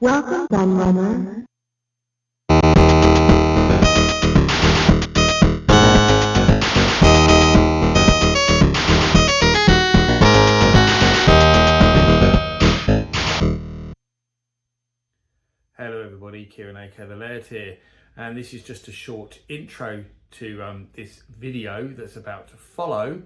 Welcome, Gunrunner. Hello everybody, Kieran aka The Laird here, and this is just a short intro to this video that's about to follow.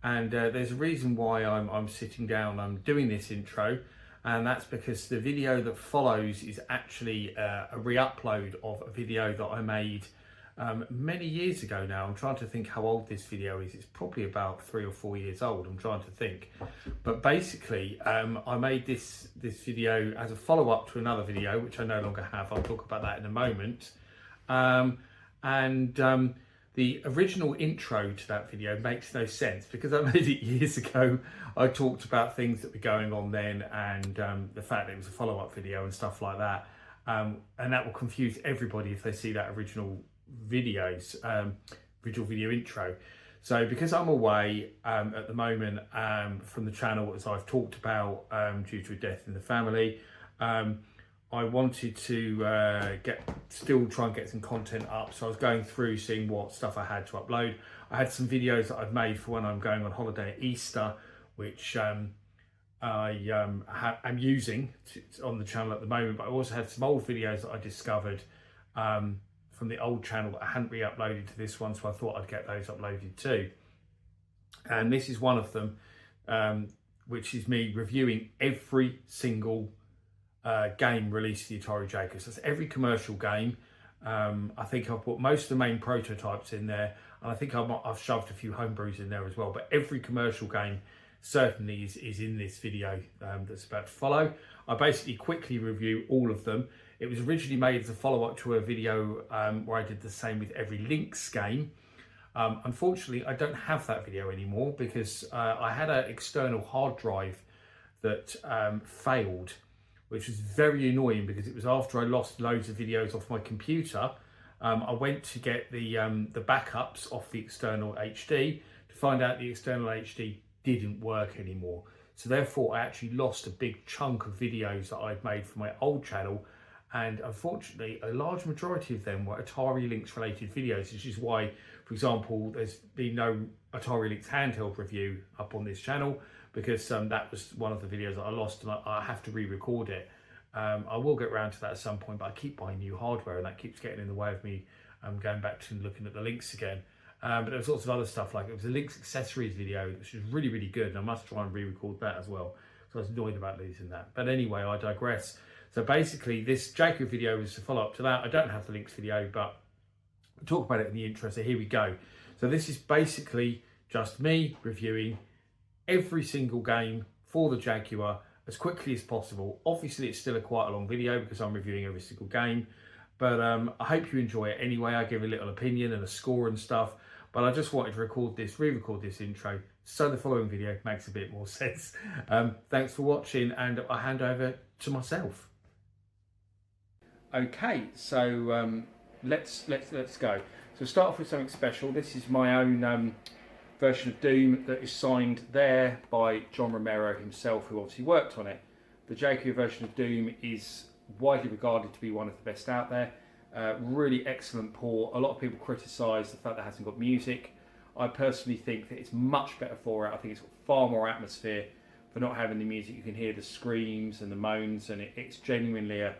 And there's a reason why I'm sitting down, I'm doing this intro, and that's because the video that follows is actually a re-upload of a video that I made many years ago now. I'm trying to think how old this video is. It's probably about 3 or 4 years old. I'm trying to think. But basically, I made this video as a follow-up to another video, which I no longer have. I'll talk about that in a moment. The original intro to that video makes no sense because I made it years ago. I talked about things that were going on then and the fact that it was a follow-up video and stuff like that. And that will confuse everybody if they see that original video intro. So because I'm away at the moment from the channel, as I've talked about, due to a death in the family, I wanted to still try and get some content up. So I was going through seeing what stuff I had to upload. I had some videos that I've made for when I'm going on holiday at Easter, which I'm using on the channel at the moment. But I also had some old videos that I discovered from the old channel that I hadn't re-uploaded to this one, so I thought I'd get those uploaded too. And this is one of them, which is me reviewing every single game released for the Atari Jaguar. So that's every commercial game. I think I've put most of the main prototypes in there, and I think I've shoved a few homebrews in there as well. But every commercial game certainly is in this video that's about to follow. I basically quickly review all of them. It was originally made as a follow-up to a video where I did the same with every Lynx game. Unfortunately, I don't have that video anymore because I had an external hard drive that failed, which was very annoying because it was after I lost loads of videos off my computer. I went to get the backups off the external HD to find out the external HD didn't work anymore. So therefore, I actually lost a big chunk of videos that I'd made for my old channel. And unfortunately, a large majority of them were Atari Lynx related videos, which is why, for example, there's been no Atari Lynx handheld review up on this channel, because that was one of the videos that I lost and I have to re-record it. I will get around to that at some point, but I keep buying new hardware and that keeps getting in the way of me going back to looking at the Lynx again. But there was lots of other stuff, like it was a Lynx accessories video, which was really, really good, and I must try and re-record that as well. So I was annoyed about losing that. But anyway, I digress. So basically, this Jaguar video is a follow-up to that. I don't have the Lynx video, but I'll talk about it in the intro, so here we go. So this is basically just me reviewing every single game for the Jaguar as quickly as possible. Obviously, it's still quite a long video because I'm reviewing every single game, but I hope you enjoy it anyway. I give a little opinion and a score and stuff, but I just wanted to re-record this intro so the following video makes a bit more sense. Thanks for watching, and I hand over to myself. Okay, so let's go. So start off with something special. This is my own version of Doom that is signed there by John Romero himself, who obviously worked on it. The Jaguar version of Doom is widely regarded to be one of the best out there. Really excellent port. A lot of people criticise the fact that it hasn't got music. I personally think that it's much better for it. I think it's got far more atmosphere for not having the music. You can hear the screams and the moans, and it's genuinely a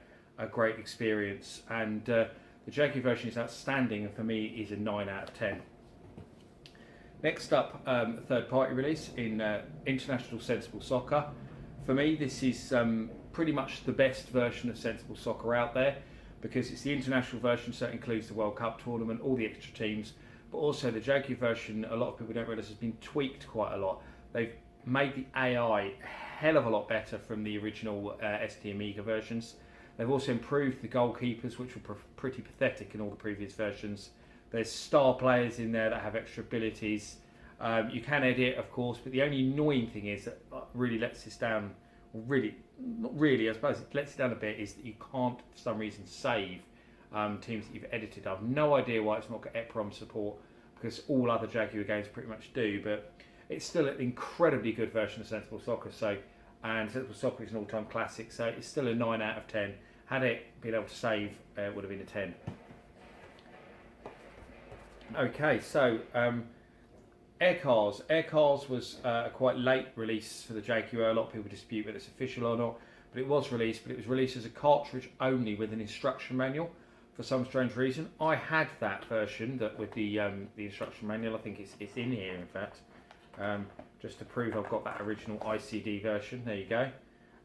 great experience. And the Jaguar version is outstanding, and for me is a 9 out of 10. Next up, a third-party release in International Sensible Soccer. For me, this is pretty much the best version of Sensible Soccer out there, because it's the international version, so it includes the World Cup tournament, all the extra teams, but also the Jaguar version, a lot of people don't realise, has been tweaked quite a lot. They've made the AI a hell of a lot better from the original ST Amiga versions. They've also improved the goalkeepers, which were pretty pathetic in all the previous versions. There's star players in there that have extra abilities. You can edit, of course, but the only annoying thing is that really lets this down, not really, I suppose it lets it down a bit, is that you can't, for some reason, save teams that you've edited. I've no idea why it's not got EPROM support, because all other Jaguar games pretty much do, but it's still an incredibly good version of Sensible Soccer, so and Sensible Soccer is an all-time classic, so it's still a 9 out of 10. Had it been able to save, it would have been a 10. Okay, so Air Cars. Air Cars was a quite late release for the Jaguar. A lot of people dispute whether it's official or not, but it was released. But it was released as a cartridge only with an instruction manual for some strange reason. I had that version with the instruction manual. I think it's in here, in fact, just to prove I've got that original ICD version. There you go.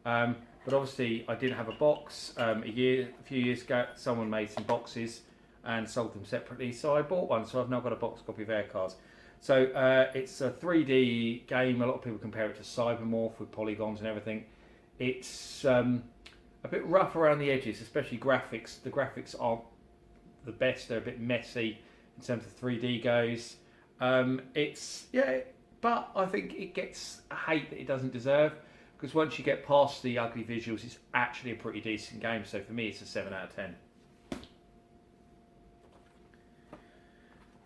But obviously, I didn't have a box. A few years ago, someone made some boxes and sold them separately, so I bought one. So I've now got a box copy of Air Cars. So it's a 3D game. A lot of people compare it to Cybermorph with polygons and everything. It's a bit rough around the edges, especially graphics. The graphics aren't the best. They're a bit messy in terms of 3D goes. But I think it gets a hate that it doesn't deserve, because once you get past the ugly visuals, it's actually a pretty decent game. So for me, it's a 7 out of 10.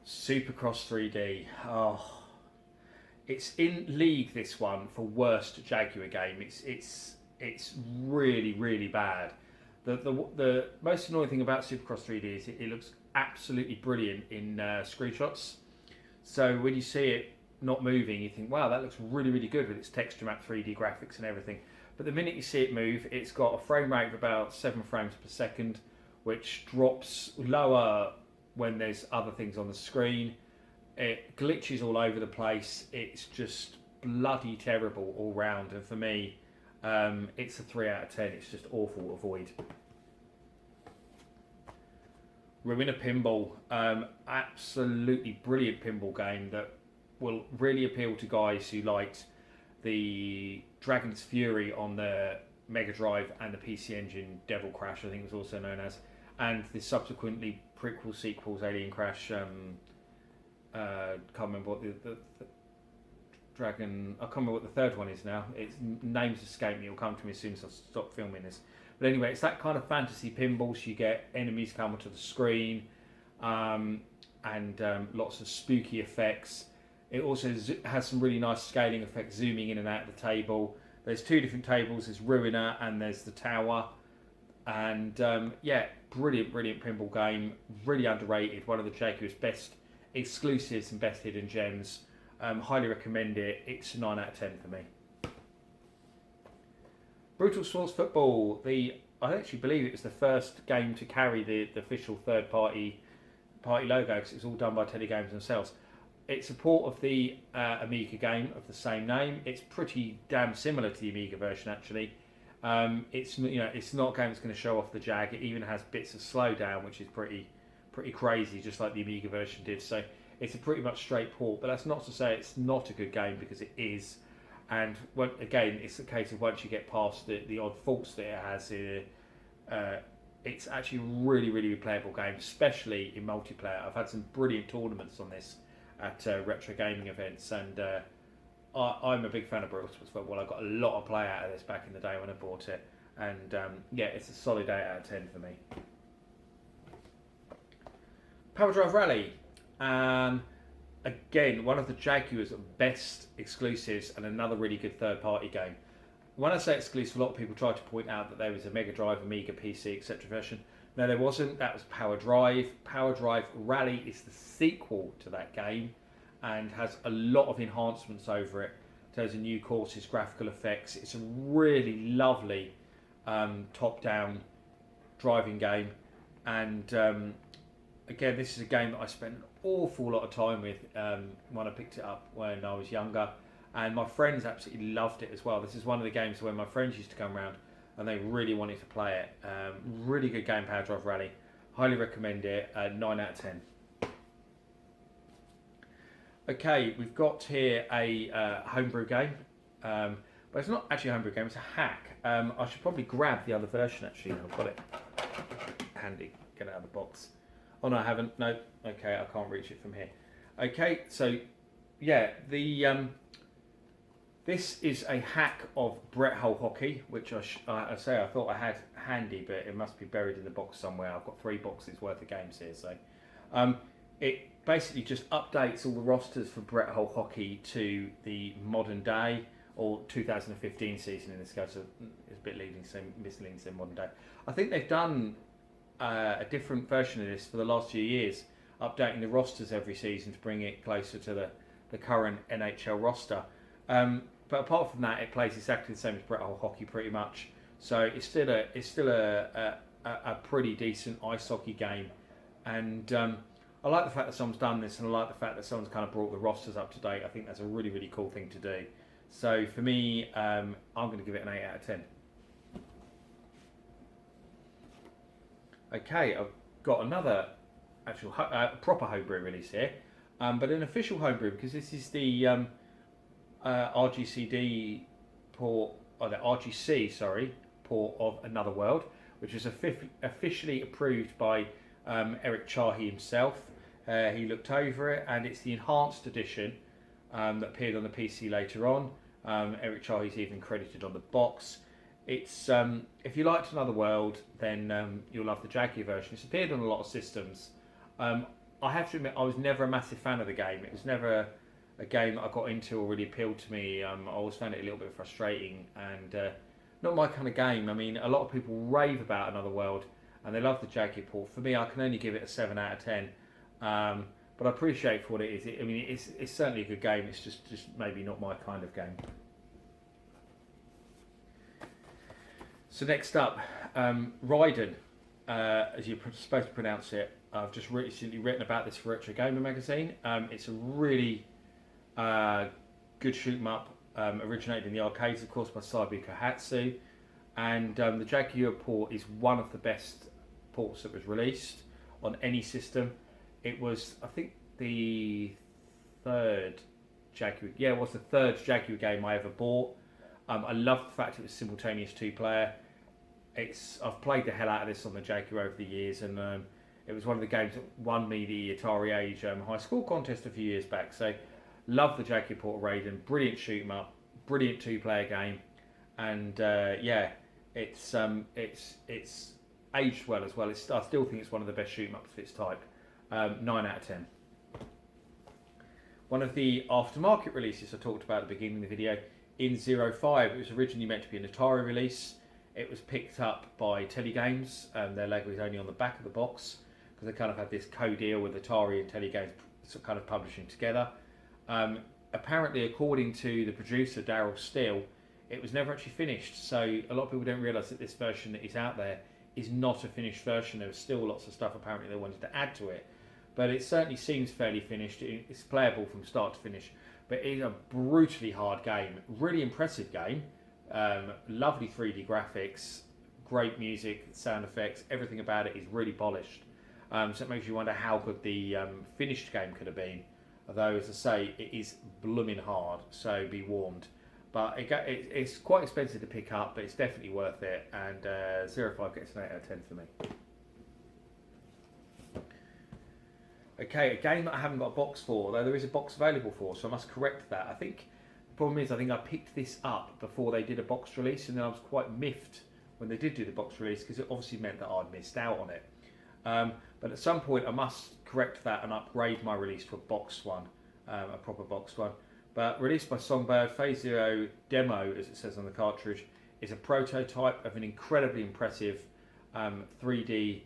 Supercross 3D. Oh, it's in league, this one, for worst Jaguar game. It's really, really bad. The most annoying thing about Supercross 3D is it looks absolutely brilliant in screenshots. So when you see it not moving, you think, wow, that looks really, really good with its texture map 3D graphics and everything. But the minute you see it move, it's got a frame rate of about 7 frames per second, which drops lower when there's other things on the screen. It glitches all over the place. It's just bloody terrible all round. And for me, it's a 3 out of 10. It's just awful to avoid. Rayman Pinball. Absolutely brilliant pinball game that will really appeal to guys who liked the Dragon's Fury on the Mega Drive and the PC Engine Devil Crash, I think it was also known as, and the subsequently prequel sequels, Alien Crash. Can't remember what the Dragon. I can't remember what the third one is now. Its names escape me. It'll come to me as soon as I stop filming this. But anyway, it's that kind of fantasy pinballs. You get enemies come onto the screen, and lots of spooky effects. It also has some really nice scaling effects, zooming in and out of the table. There's 2 different tables. There's Ruiner and there's the Tower. And brilliant pinball game. Really underrated. One of the Jaguar's best exclusives and best hidden gems. Highly recommend it. It's a 9 out of 10 for me. Brutal Sports Football. I actually believe it was the first game to carry the official third-party logo, because it's all done by Telegames themselves. It's a port of the Amiga game of the same name. It's pretty damn similar to the Amiga version, actually. It's not a game that's going to show off the Jag. It even has bits of slowdown, which is pretty crazy, just like the Amiga version did. So it's a pretty much straight port. But that's not to say it's not a good game, because it is. And again, it's a case of once you get past the odd faults that it has, it's actually a really, really playable game, especially in multiplayer. I've had some brilliant tournaments on this at retro gaming events, and I'm a big fan of Brutal Sports Football. I got a lot of play out of this back in the day when I bought it, and it's a solid 8 out of 10 for me. Power Drive Rally. Again, one of the Jaguar's best exclusives and another really good third-party game. When I say exclusive, a lot of people try to point out that there was a Mega Drive, Amiga, PC, etc. version. No, there wasn't. That was Power Drive. Power Drive Rally is the sequel to that game and has a lot of enhancements over it. There's a new courses, graphical effects. It's a really lovely top-down driving game. And again, this is a game that I spent an awful lot of time with when I picked it up when I was younger. And my friends absolutely loved it as well. This is one of the games where my friends used to come around and they really wanted to play it. Really good game, Power Drive Rally. Highly recommend it. 9 out of 10. Okay, we've got here a homebrew game. But it's not actually a homebrew game, it's a hack. I should probably grab the other version actually. I've got it handy. Get it out of the box. Oh no, I haven't. No. Okay, I can't reach it from here. Okay, so yeah, this is a hack of Brett Hull hockey, which I thought I had handy, but it must be buried in the box somewhere. I've got 3 boxes worth of games here, so it basically just updates all the rosters for Brett Hull hockey to the modern day, or 2015 season in this case. So it's a bit misleading to modern day. I think they've done a different version of this for the last few years, updating the rosters every season to bring it closer to the current NHL roster. But apart from that, it plays exactly the same as Breakout hockey pretty much. So it's still a pretty decent ice hockey game, and I like the fact that someone's done this, and I like the fact that someone's kind of brought the rosters up to date. I think that's a really, really cool thing to do. So for me, I'm going to give it an 8 out of 10. Okay, I've got another actual proper homebrew release here, but an official homebrew, because this is the RGCD port, or the RGC, sorry, port of Another World, which was officially approved by Eric Chahi himself. He looked over it, and it's the enhanced edition that appeared on the PC later on. Eric Chahi's even credited on the box. It's if you liked Another World, then you'll love the Jaguar version. It's appeared on a lot of systems. I have to admit, I was never a massive fan of the game. It was never a game that I got into or really appealed to me. I always found it a little bit frustrating and not my kind of game. I mean, a lot of people rave about Another World and they love the Jaguar port. For me, I can only give it a 7 out of 10. But I appreciate for what it is. It's certainly a good game. It's just maybe not my kind of game. So next up, Raiden, as you're supposed to pronounce it. I've just recently written about this for Retro Gamer magazine. It's a really good shoot 'em up, originated in the arcades, of course, by Saibu Kohatsu, and the Jaguar port is one of the best ports that was released on any system. It was, I think, the third Jaguar. Yeah, it was the third Jaguar game I ever bought. I loved the fact it was simultaneous 2-player. I've played the hell out of this on the Jaguar over the years, and it was one of the games that won me the Atari Age high school contest a few years back. So, love the Jaguar port of Raiden. Brilliant shoot 'em up, brilliant 2-player game, and yeah, it's aged well as well. I still think it's one of the best shoot 'em ups of its type. 9 out of 10. One of the aftermarket releases I talked about at the beginning of the video, in 05, it was originally meant to be an Atari release. It was picked up by Telegames, and their logo is only on the back of the box because they kind of had this co-deal with Atari and Telegames kind of publishing together. Apparently, according to the producer Daryl Steele, it was never actually finished. So a lot of people don't realise that this version that is out there is not a finished version. There was still lots of stuff apparently they wanted to add to it, but it certainly seems fairly finished. It's playable from start to finish, but it is a brutally hard game. Really impressive game. Lovely 3D graphics, great music, sound effects, everything about it is really polished. So it makes you wonder how good the finished game could have been. Although, as I say, it is blooming hard, so be warned. But it's quite expensive to pick up, but it's definitely worth it. And 05 gets an 8 out of 10 for me. Okay, a game that I haven't got a box for, though there is a box available for, so I must correct that. I think the problem is, I think I picked this up before they did a box release, and then I was quite miffed when they did do the box release because it obviously meant that I'd missed out on it. But at some point, I must correct that and upgrade my release to a boxed one, a proper boxed one. But released by Songbird, Phase Zero Demo, as it says on the cartridge, is a prototype of an incredibly impressive 3D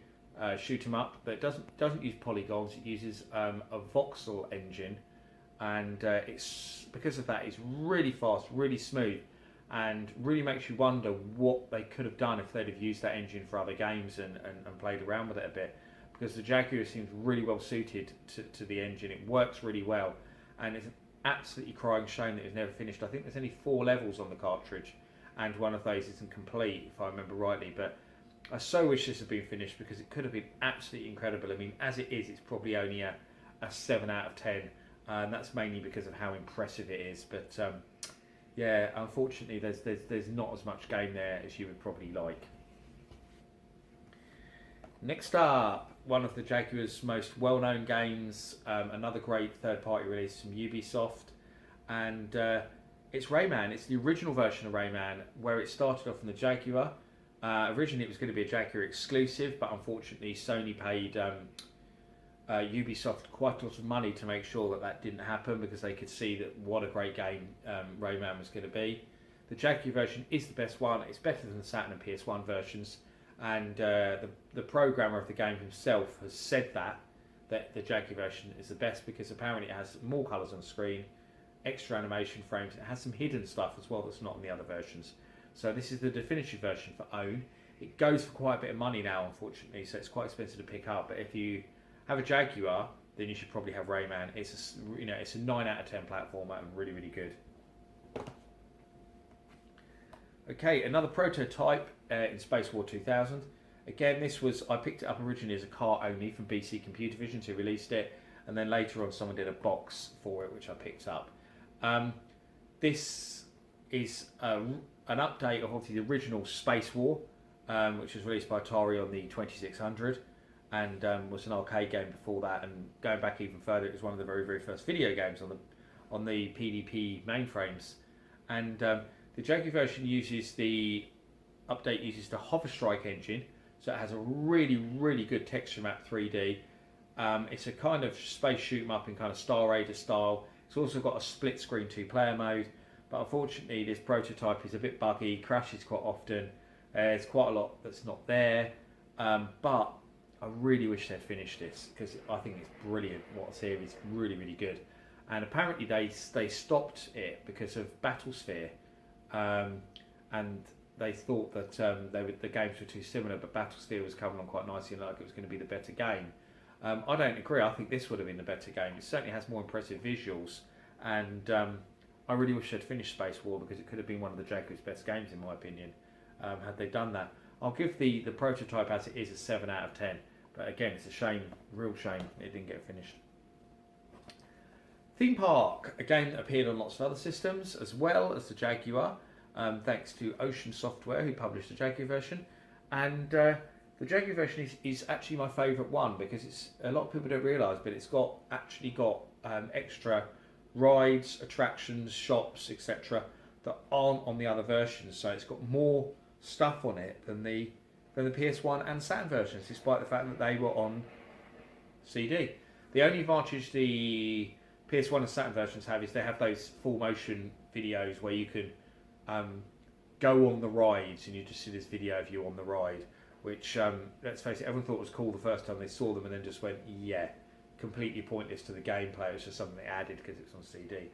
shoot 'em up that doesn't use polygons. It uses a voxel engine, and it's because of that it's really fast, really smooth, and really makes you wonder what they could have done if they'd have used that engine for other games and played around with it a bit. Because the Jaguar seems really well suited to the engine. It works really well, and it's an absolutely crying shame that it's never finished. I think there's only 4 levels on the cartridge, and one of those isn't complete, if I remember rightly. But I so wish this had been finished because it could have been absolutely incredible. I mean, as it is, it's probably only a 7 out of 10, and that's mainly because of how impressive it is. But yeah, unfortunately, there's not as much game there as you would probably like. Next up, one of the Jaguar's most well-known games, another great third-party release from Ubisoft, and it's Rayman. It's the original version of Rayman, where it started off on the Jaguar. Originally, it was going to be a Jaguar exclusive, but unfortunately, Sony paid Ubisoft quite a lot of money to make sure that that didn't happen, because they could see that what a great game Rayman was going to be. The Jaguar version is the best one. It's better than the Saturn and PS1 versions, and the programmer of the game himself has said that the Jaguar version is the best, because apparently it has more colours on the screen, extra animation frames, it has some hidden stuff as well that's not in the other versions. So this is the definitive version for own. It goes for quite a bit of money now, unfortunately, so it's quite expensive to pick up. But if you have a Jaguar, then you should probably have Rayman. It's it's a 9 out of 10 platformer and really, really good. Okay, another prototype in Space War 2000. Again, I picked it up originally as a car only from BC Computer Vision, who released it, and then later on someone did a box for it, which I picked up. This is an update of obviously the original Space War, which was released by Atari on the 2600, and was an arcade game before that. And going back even further, it was one of the very, very first video games on the PDP mainframes. And the Jaguar version uses the Hover Strike engine, so it has a really, really good texture map 3D. It's a kind of space shoot 'em up in kind of Star Raider style. It's also got a split screen 2-player mode, but unfortunately this prototype is a bit buggy, crashes quite often. There's quite a lot that's not there, but I really wish they'd finished this, because I think it's brilliant. What's here is really, really good. And apparently they stopped it because of Battlesphere, and they thought that the games were too similar, but Battlesphere was coming on quite nicely and like it was going to be the better game. I don't agree. I think this would have been the better game. It certainly has more impressive visuals, and I really wish they'd finished Space War, because it could have been one of the Jaguar's best games in my opinion, had they done that. I'll give the prototype as it is a 7 out of 10, but again, it's a shame, real shame it didn't get finished. Theme Park, again, appeared on lots of other systems as well as the Jaguar, thanks to Ocean Software, who published the Jaguar version. And the Jaguar version is actually my favourite one, because it's, a lot of people don't realise, but it's actually got extra rides, attractions, shops, etc. that aren't on the other versions. So it's got more stuff on it than the PS1 and Saturn versions, despite the fact that they were on CD. The only advantage the PS1 and Saturn versions have is they have those full motion videos where you can go on the rides and you just see this video of you on the ride, which, let's face it, everyone thought was cool the first time they saw them and then just went, yeah, completely pointless to the gameplay. It's just something they added because it's on CD.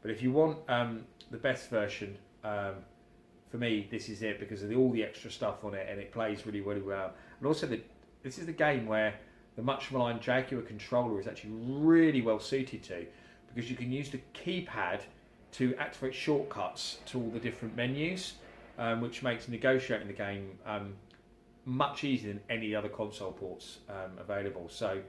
But if you want the best version, for me, this is it, because of all the extra stuff on it, and it plays really, really well. And also, this is the game where the much maligned Jaguar controller is actually really well suited to, because you can use the keypad to activate shortcuts to all the different menus, which makes negotiating the game much easier than any other console ports available. So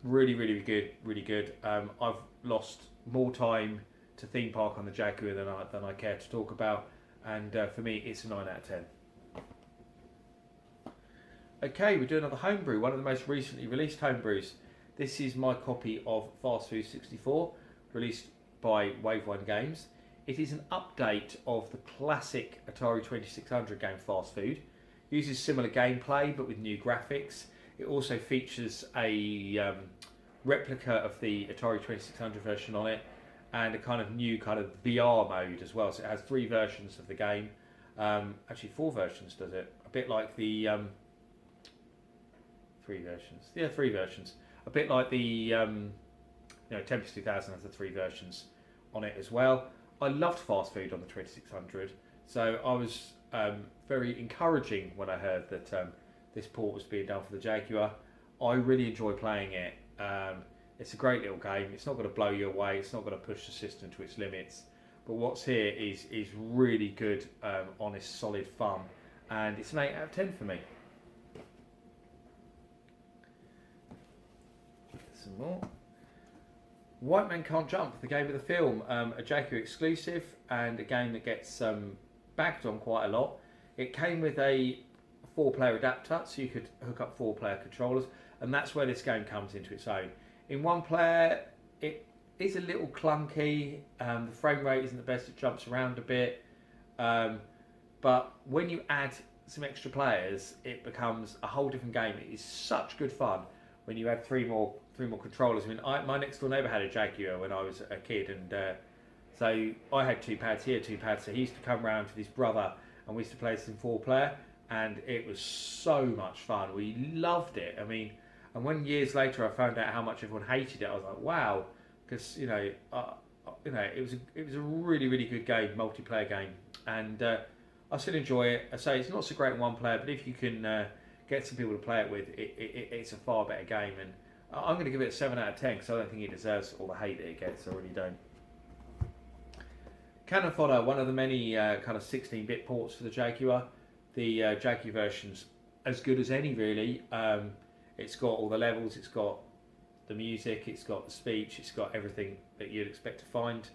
really, really good, really good. I've lost more time to Theme Park on the Jaguar than I care to talk about, and for me it's a 9 out of 10. Okay, we do another homebrew, one of the most recently released homebrews. This is my copy of Fast Food 64, released by Wave 1 Games. It is an update of the classic Atari 2600 game Fast Food. It uses similar gameplay but with new graphics. It also features a replica of the Atari 2600 version on it, and a kind of new kind of VR mode as well. So it has 3 versions of the game. Actually 4 versions does it. A bit like the 3 versions. Yeah, 3 versions. A bit like the Tempest 2000 has the 3 versions on it as well. I loved Fast Food on the 2600, so I was very encouraging when I heard that this port was being done for the Jaguar. I really enjoy playing it. It's a great little game. It's not going to blow you away. It's not going to push the system to its limits. But what's here is really good, honest, solid fun, and it's an 8 out of 10 for me. Some more. White Man Can't Jump, the game of the film, a Jaguar exclusive and a game that gets bagged on quite a lot. It came with a 4-player adapter, so you could hook up 4-player controllers, and that's where this game comes into its own. In 1 player, it is a little clunky, the frame rate isn't the best, it jumps around a bit, but when you add some extra players, it becomes a whole different game. It is such good fun. when you had three more controllers. I mean, my next door neighbour had a Jaguar when I was a kid, and so I had two pads, he had two pads. So he used to come round with his brother, and we used to play this in 4-player, and it was so much fun. We loved it. I mean, and when years later I found out how much everyone hated it, I was like, wow, because it was a really, really good game, multiplayer game, and I still enjoy it. I say it's not so great in 1-player, but if you can get some people to play it with, it's a far better game. And I'm going to give it a 7 out of 10 because I don't think it deserves all the hate that it gets. I really don't. Cannon Fodder, one of the many kind of 16-bit ports for the Jaguar. The Jaguar version's as good as any, really. It's got all the levels, it's got the music, it's got the speech, it's got everything that you'd expect to find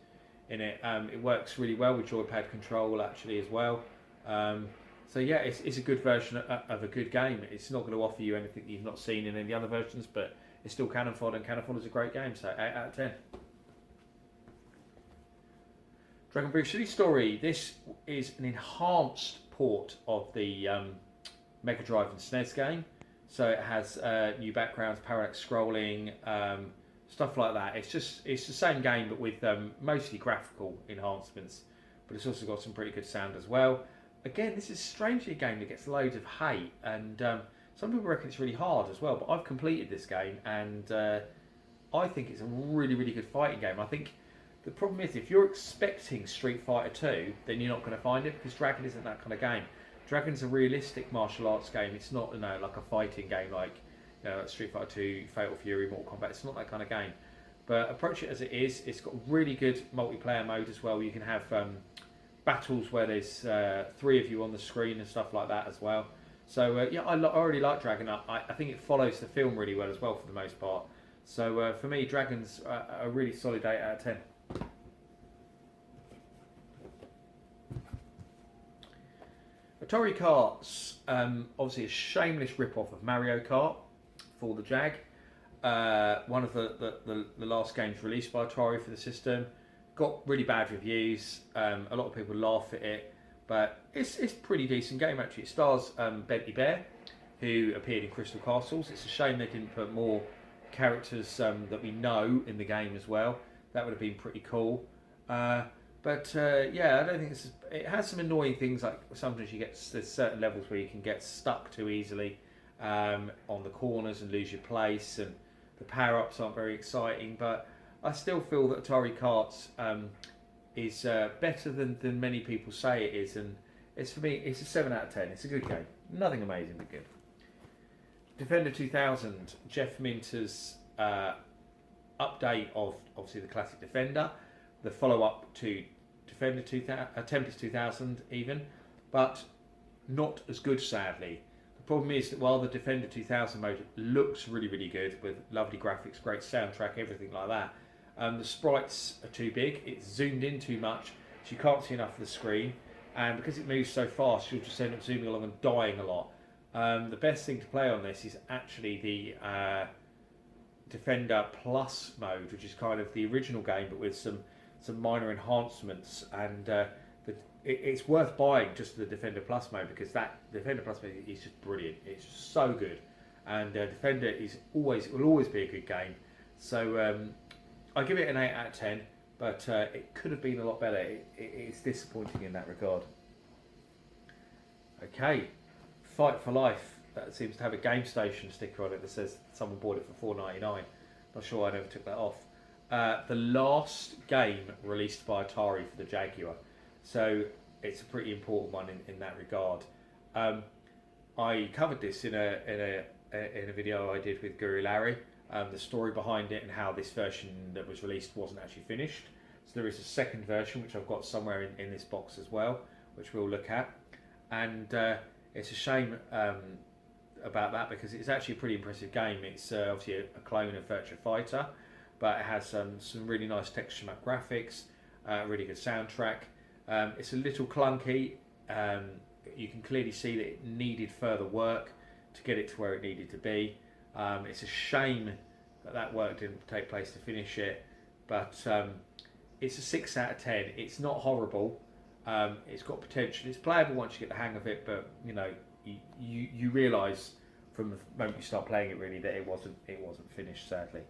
in it. It works really well with joypad control actually as well. So yeah, it's a good version of a good game. It's not going to offer you anything that you've not seen in any of the other versions, but it's still Cannon Fodder, and Cannon Fodder is a great game, so 8 out of 10. Dragon Brew City Story. This is an enhanced port of the Mega Drive and SNES game. So it has new backgrounds, parallax scrolling, stuff like that. It's the same game but with mostly graphical enhancements, but it's also got some pretty good sound as well. Again, this is strangely a game that gets loads of hate, and some people reckon it's really hard as well, but I've completed this game, and I think it's a really, really good fighting game. I think the problem is if you're expecting Street Fighter 2, then you're not going to find it, because Dragon isn't that kind of game. Dragon's a realistic martial arts game. It's not like a fighting game like Street Fighter 2, Fatal Fury, Mortal Kombat. It's not that kind of game. But approach it as it is. It's got really good multiplayer mode as well. You can have battles where there's 3 of you on the screen and stuff like that as well. So yeah, I already like Dragon. I think it follows the film really well as well for the most part. So for me, Dragon's a really solid 8 out of 10. Atari Karts, obviously a shameless rip-off of Mario Kart for the Jag. One of the last games released by Atari for the system. Got really bad reviews. A lot of people laugh at it, but it's a pretty decent game actually. It stars Bentley Bear, who appeared in Crystal Castles. It's a shame they didn't put more characters that we know in the game as well. That would have been pretty cool. But yeah, I don't think it has some annoying things, like sometimes there's certain levels where you can get stuck too easily on the corners and lose your place, and the power-ups aren't very exciting. But I still feel that Atari Karts is better than many people say it is, and for me it's a 7 out of 10. It's a good game, nothing amazing but good. Defender 2000, Jeff Minter's update of obviously the classic Defender, the follow-up to Defender 2000, Tempest 2000 even, but not as good sadly. The problem is that while the Defender 2000 mode looks really, really good with lovely graphics, great soundtrack, everything like that, the sprites are too big, it's zoomed in too much, so you can't see enough of the screen, and because it moves so fast you'll just end up zooming along and dying a lot. The best thing to play on this is actually the Defender Plus mode, which is kind of the original game but with some minor enhancements, and it's worth buying just the Defender Plus mode, because that Defender Plus mode is just brilliant. It's just so good, and Defender will always be a good game. So I give it an 8 out of 10, but it could have been a lot better. It's disappointing in that regard. Okay, Fight for Life. That seems to have a Game Station sticker on it that says someone bought it for $4.99. Not sure I never took that off. The last game released by Atari for the Jaguar, so it's a pretty important one in that regard. I covered this in a video I did with Guru Larry, the story behind it and how this version that was released wasn't actually finished. So there is a second version which I've got somewhere in this box as well, which we'll look at, and it's a shame about that, because it's actually a pretty impressive game. It's obviously a clone of Virtua Fighter, but it has some really nice texture map graphics, really good soundtrack. It's a little clunky. You can clearly see that it needed further work to get it to where it needed to be. It's a shame that work didn't take place to finish it, but it's a 6 out of 10. It's not horrible. It's got potential. It's playable once you get the hang of it, but you realise from the moment you start playing it really that it wasn't finished, sadly.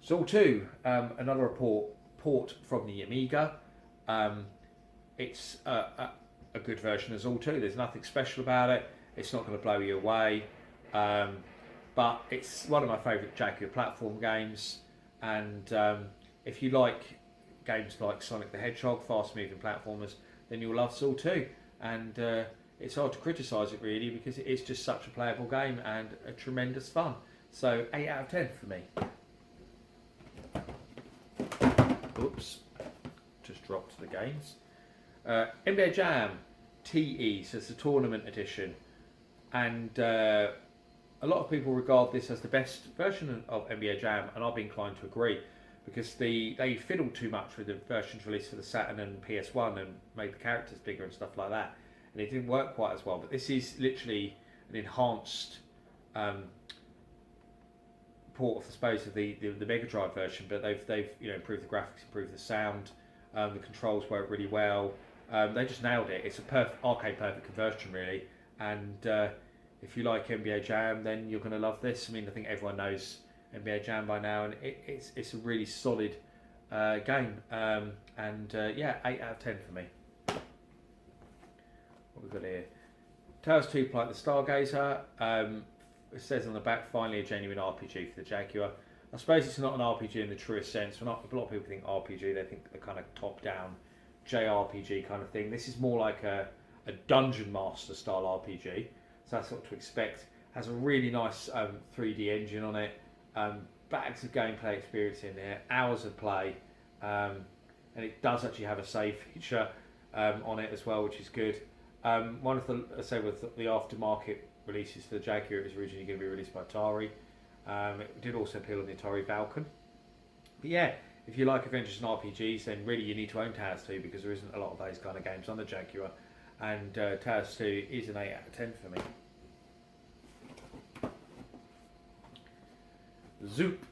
Zool 2, another port from the Amiga. It's a good version of Zool 2. There's nothing special about it. It's not going to blow you away, but it's one of my favourite Jaguar platform games. And if you like games like Sonic the Hedgehog, fast-moving platformers, then you'll love Zool 2. And it's hard to criticise it really because it is just such a playable game and a tremendous fun. So 8 out of 10 for me. Oops, just dropped the games. NBA Jam TE, so it's the tournament edition, and a lot of people regard this as the best version of NBA Jam, and I'll be inclined to agree, because they fiddled too much with the versions released for the Saturn and PS1 and made the characters bigger and stuff like that, and it didn't work quite as well. But this is literally an enhanced port, I suppose, of the Mega Drive version, but they've improved the graphics, improved the sound, the controls work really well. They just nailed it. It's a arcade perfect conversion really, and if you like NBA Jam, then you're going to love this. I mean, I think everyone knows NBA Jam by now, and it's a really solid game. Yeah, 8 out of 10 for me. What we've got here? Tales 2 like the Stargazer. It says on the back, finally a genuine RPG for the Jaguar. I suppose it's not an RPG in the truest sense. A lot of people think RPG, they think the kind of top-down JRPG kind of thing. This is more like a Dungeon Master style RPG, so that's what to expect. Has a really nice 3D engine on it, bags of gameplay experience in there, hours of play, and it does actually have a save feature on it as well, which is good. One of the, say, with the aftermarket releases for the Jaguar, it was originally going to be released by Atari. It did also appeal on the Atari Falcon. But yeah, if you like adventures and RPGs, then really you need to own Tales 2, because there isn't a lot of those kind of games on the Jaguar. And Tales 2 is an 8 out of 10 for me. Zoop,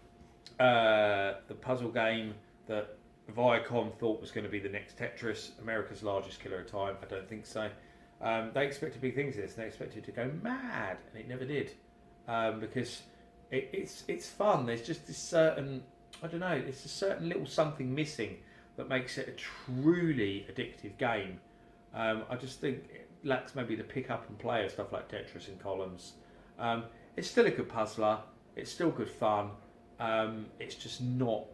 the puzzle game that Viacom thought was going to be the next Tetris, America's largest killer of time. I don't think so. They expected big things of this, and they expected it to go mad, and it never did, because it's fun. There's just this certain, I don't know, it's a certain little something missing that makes it a truly addictive game. I just think it lacks maybe the pick up and play of stuff like Tetris and Columns. It's still a good puzzler. It's still good fun. It's just not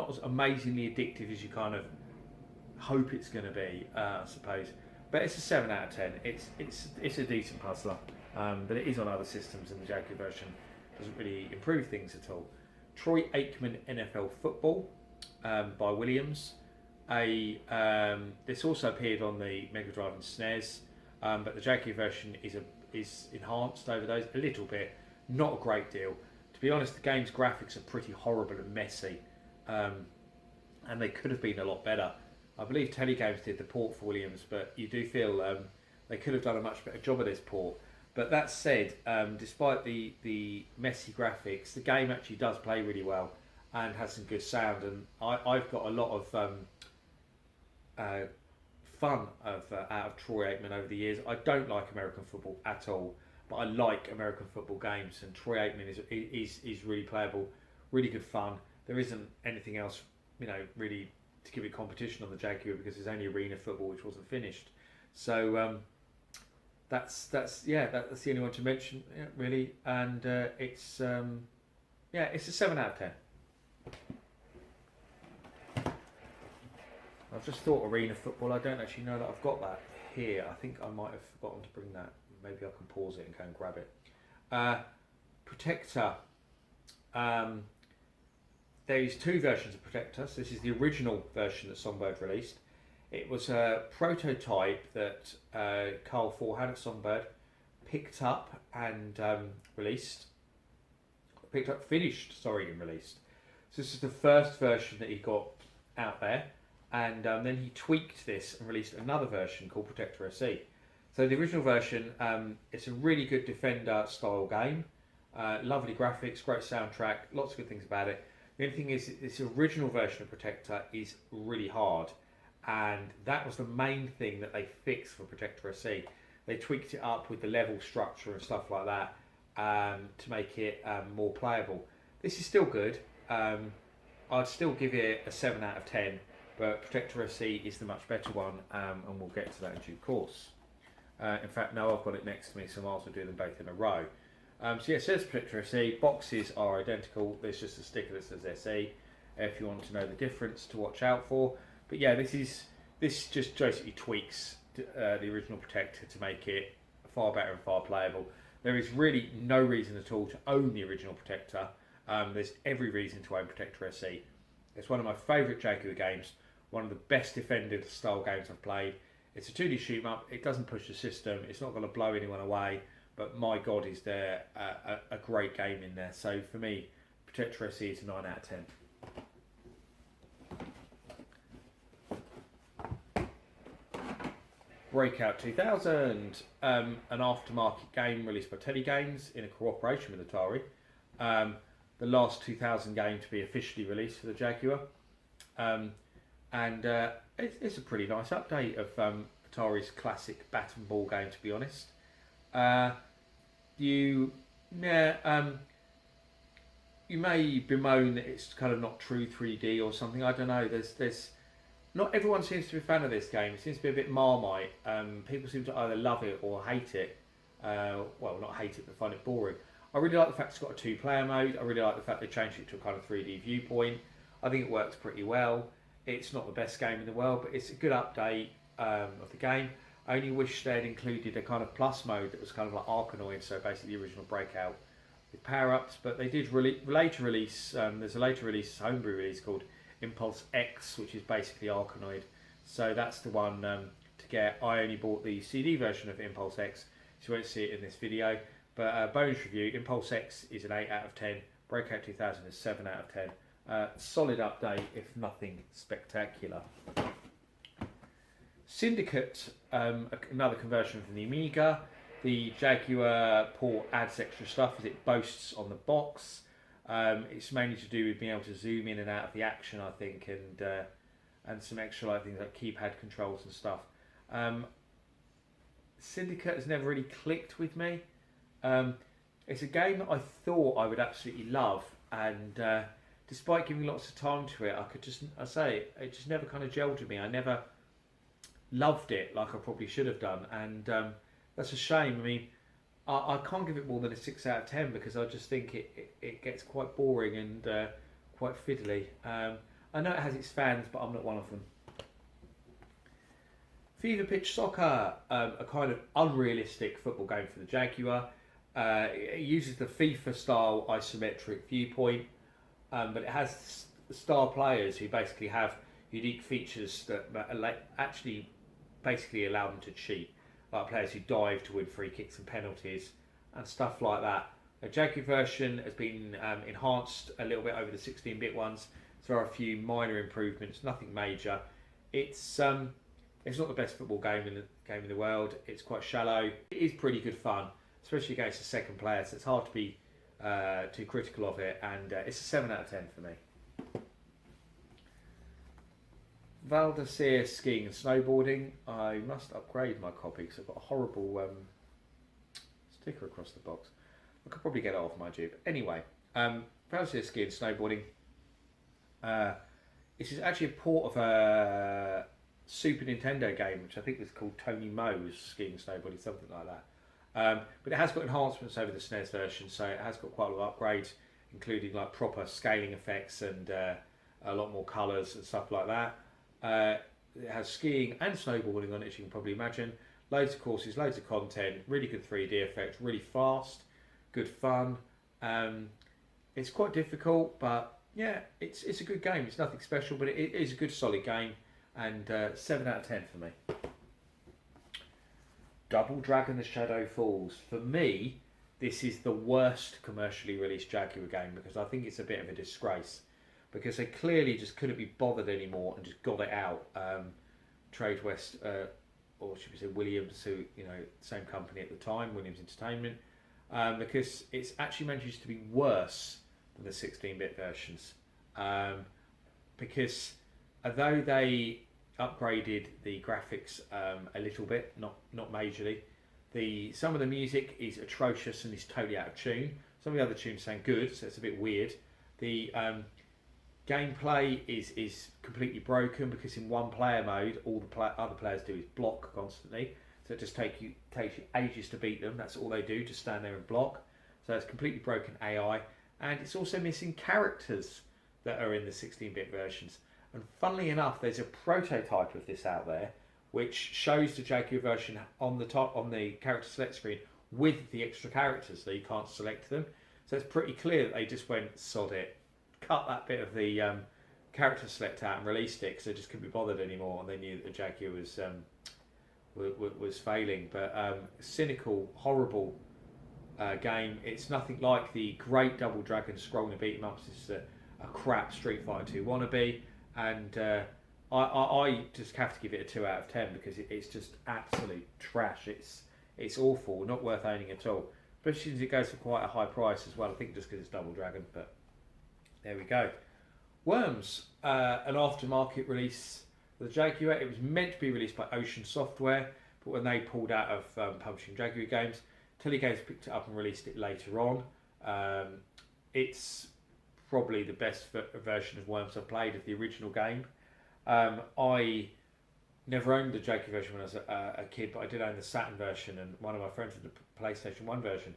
as amazingly addictive as you kind of hope it's going to be, I suppose. But it's a 7 out of 10. It's a decent puzzler, but it is on other systems, and the Jaguar version doesn't really improve things at all. Troy Aikman NFL Football by Williams. This also appeared on the Mega Drive and SNES, but the Jaguar version is enhanced over those a little bit, not a great deal. To be honest, the game's graphics are pretty horrible and messy, and they could have been a lot better. I believe Telegames did the port for Williams, but you do feel they could have done a much better job of this port. But that said, despite the messy graphics, the game actually does play really well and has some good sound. And I've got a lot of fun out of Troy Aikman over the years. I don't like American football at all, but I like American football games, and Troy Aikman is really playable, really good fun. There isn't anything else, really to give it competition on the Jaguar, because there's only arena football which wasn't finished. So that's the only one to mention, really. And it's a 7 out of 10. I've just thought arena football. I don't actually know that I've got that here. I think I might have forgotten to bring that. Maybe I can pause it and go and grab it. Protector. There's two versions of Protector. So this is the original version that Songbird released. It was a prototype that Carl Ford had at Songbird, picked up and released. Finished and released. So this is the first version that he got out there, and then he tweaked this and released another version called Protector SE. So the original version, it's a really good Defender style game, lovely graphics, great soundtrack, lots of good things about it. The only thing is, this original version of Protector is really hard, and that was the main thing that they fixed for Protector SE. they tweaked it up with the level structure and stuff like that to make it more playable. This is still good. I'd still give it a 7 out of 10, but Protector SE is the much better one, and we'll get to that in due course. In fact, now I've got it next to me, so I might as well do them both in a row. So yeah, it says Protector SE. Boxes are identical. There's just a sticker that says SE. If you want to know the difference to watch out for. But yeah, this just basically tweaks the original Protector to make it far better and far playable. There is really no reason at all to own the original Protector. There's every reason to own Protector SE. It's one of my favourite Jaguar games, one of the best defended style games I've played. It's a 2D shoot 'em up, it doesn't push the system, it's not going to blow anyone away, but my god is there a great game in there. So for me, Protector SE is a 9 out of 10. Breakout 2000, an aftermarket game released by Teddy Games in a cooperation with Atari. The last 2000 game to be officially released for the Jaguar. It's a pretty nice update of Atari's classic bat and ball game, to be honest. You may bemoan that it's kind of not true 3D or something. I don't know. There's not everyone seems to be a fan of this game. It seems to be a bit Marmite. People seem to either love it or hate it. Well, not hate it, but find it boring. I really like the fact it's got a 2-player mode. I really like the fact they changed it to a kind of 3D viewpoint. I think it works pretty well. It's not the best game in the world, but it's a good update of the game. I only wish they'd included a kind of plus mode that was kind of like Arkanoid, so basically the original Breakout with power-ups. But they did later release, there's a later release, homebrew release called Impulse X, which is basically Arkanoid. So that's the one to get. I only bought the CD version of Impulse X, so you won't see it in this video. But bonus review, Impulse X is an 8 out of 10, Breakout 2000 is 7 out of 10. Solid update, if nothing spectacular. Syndicate, another conversion from the Amiga. The Jaguar port adds extra stuff as it boasts on the box. It's mainly to do with being able to zoom in and out of the action, I think, and some extra things like keypad controls and stuff. Syndicate has never really clicked with me. It's a game that I thought I would absolutely love, and despite giving lots of time to it, it just never kind of gelled with me. I never loved it like I probably should have done, and that's a shame. I mean, I can't give it more than a 6 out of 10 because I just think it gets quite boring and quite fiddly. I know it has its fans, but I'm not one of them. Fever Pitch Soccer, a kind of unrealistic football game for the Jaguar. It uses the FIFA style isometric viewpoint, but it has star players who basically have unique features that actually basically allow them to cheat, like players who dive to win free kicks and penalties and stuff like that. The Jaguar version has been enhanced a little bit over the 16-bit ones. So there are a few minor improvements, nothing major. It's not the best football game in the world. It's quite shallow. It is pretty good fun, especially against a second player, so it's hard to be too critical of it, and it's a 7 out of 10 for me. Val d'Isere Skiing and Snowboarding. I must upgrade my copy because I've got a horrible sticker across the box. I could probably get it off my jib. Anyway, Val d'Isere Skiing and Snowboarding. This is actually a port of a Super Nintendo game, which I think was called Tony Moe's Skiing and Snowboarding, something like that. But it has got enhancements over the SNES version, so it has got quite a lot of upgrades, including like proper scaling effects and a lot more colours and stuff like that. It has skiing and snowboarding on it, as you can probably imagine. Loads of courses, loads of content, really good 3D effects, really fast, good fun. It's quite difficult, but yeah, it's a good game. It's nothing special, but it is a good solid game, and 7 out of 10 for me. Double Dragon The Shadow Falls. For me, this is the worst commercially released Jaguar game because I think it's a bit of a disgrace. Because they clearly just couldn't be bothered anymore and just got it out. Trade West, or should we say Williams, who, same company at the time, Williams Entertainment, because it's actually managed to be worse than the 16-bit versions. Because although they upgraded the graphics a little bit, not majorly, Some of the music is atrocious and is totally out of tune. Some of the other tunes sound good, so it's a bit weird. The gameplay is completely broken because in one player mode, all the other players do is block constantly. So it just takes you ages to beat them. That's all they do, just stand there and block. So it's completely broken AI, and it's also missing characters that are in the 16-bit versions. And funnily enough, there's a prototype of this out there, which shows the Jaguar version on the character select screen with the extra characters, so you can't select them. So it's pretty clear that they just went sod it, cut that bit of the character select out and released it because they just couldn't be bothered anymore, and they knew that the Jaguar was failing. But cynical, horrible game. It's nothing like the great Double Dragon scrolling beat 'em ups. It's a crap Street Fighter 2 wannabe, and I just have to give it a 2 out of 10 because it's just absolute trash. It's awful, not worth owning at all. Especially since it goes for quite a high price as well. I think just because it's Double Dragon, but there we go. Worms, an aftermarket release for the Jaguar. It was meant to be released by Ocean Software, but when they pulled out of publishing Jaguar games, Telegames picked it up and released it later on. It's probably the best version of Worms I've played of the original game. I never owned the Jaguar version when I was a kid, but I did own the Saturn version, and one of my friends had the PlayStation 1 version.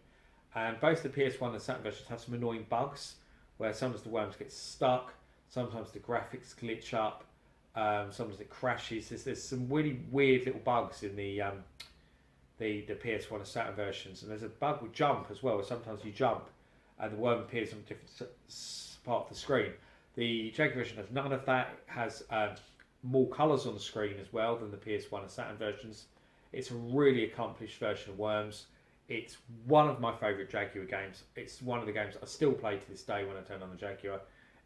And both the PS1 and Saturn versions have some annoying bugs, where sometimes the worms get stuck, sometimes the graphics glitch up, sometimes it crashes. There's some really weird little bugs in the PS1 and Saturn versions, and there's a bug with jump as well, where sometimes you jump and the worm appears on a different part of the screen. The Jaguar version has none of that. It has more colours on the screen as well than the PS1 and Saturn versions. It's a really accomplished version of Worms. It's one of my favourite Jaguar games. It's one of the games I still play to this day when I turn on the Jaguar.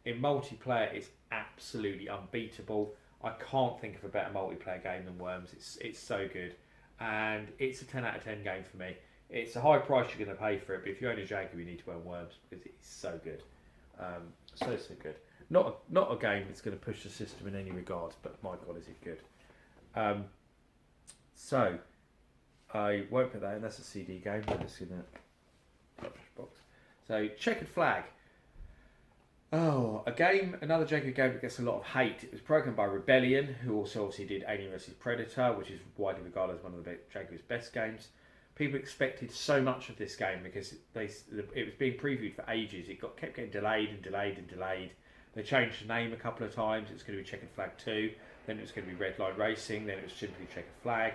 In multiplayer, it's absolutely unbeatable. I can't think of a better multiplayer game than Worms. It's so good, and it's a 10 out of 10 game for me. It's a high price you're going to pay for it, but if you own a Jaguar, you need to own Worms because it's so good, so good. Not a game that's going to push the system in any regard, but my God, is it good. So I won't put that in. That's a CD game, but it's in a box. So Checkered Flag. Oh, another Jaguar game that gets a lot of hate. It was programmed by Rebellion, who also obviously did Alien vs Predator, which is widely regarded as one of the Jaguar's best games. People expected so much of this game because it was being previewed for ages. It kept getting delayed and delayed and delayed. They changed the name a couple of times. It was going to be Checkered Flag 2, then it was going to be Red Line Racing, then it was simply Checkered Flag.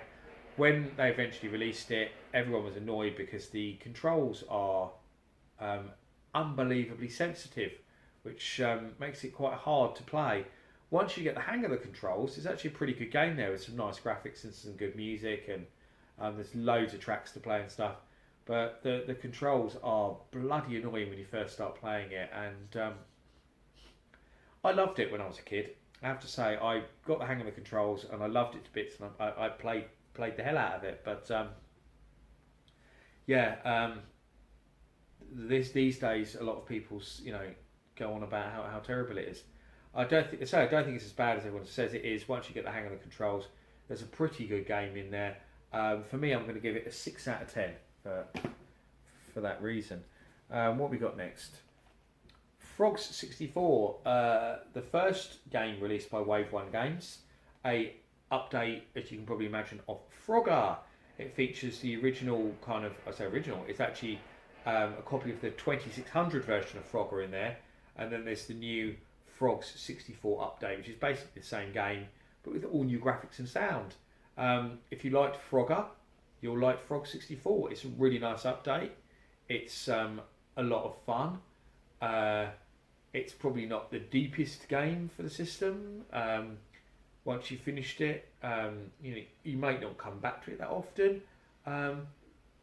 When they eventually released it, everyone was annoyed because the controls are unbelievably sensitive, which makes it quite hard to play. Once you get the hang of the controls, it's actually a pretty good game there with some nice graphics and some good music, and there's loads of tracks to play and stuff. But the controls are bloody annoying when you first start playing it, and I loved it when I was a kid. I have to say, I got the hang of the controls and I loved it to bits, and I played the hell out of it. But these days, a lot of people, go on about how terrible it is. I don't think it's as bad as everyone says it is. Once you get the hang of the controls, there's a pretty good game in there. For me, I'm going to give it a 6 out of 10 for that reason. What we got next? Frogs 64, the first game released by Wave 1 Games, a update, as you can probably imagine, of Frogger. It features the original it's actually a copy of the 2600 version of Frogger in there, and then there's the new Frogs 64 update, which is basically the same game, but with all new graphics and sound. If you liked Frogger, you'll like Frog 64. It's a really nice update. It's a lot of fun. It's probably not the deepest game for the system. Once you've finished it, you might not come back to it that often,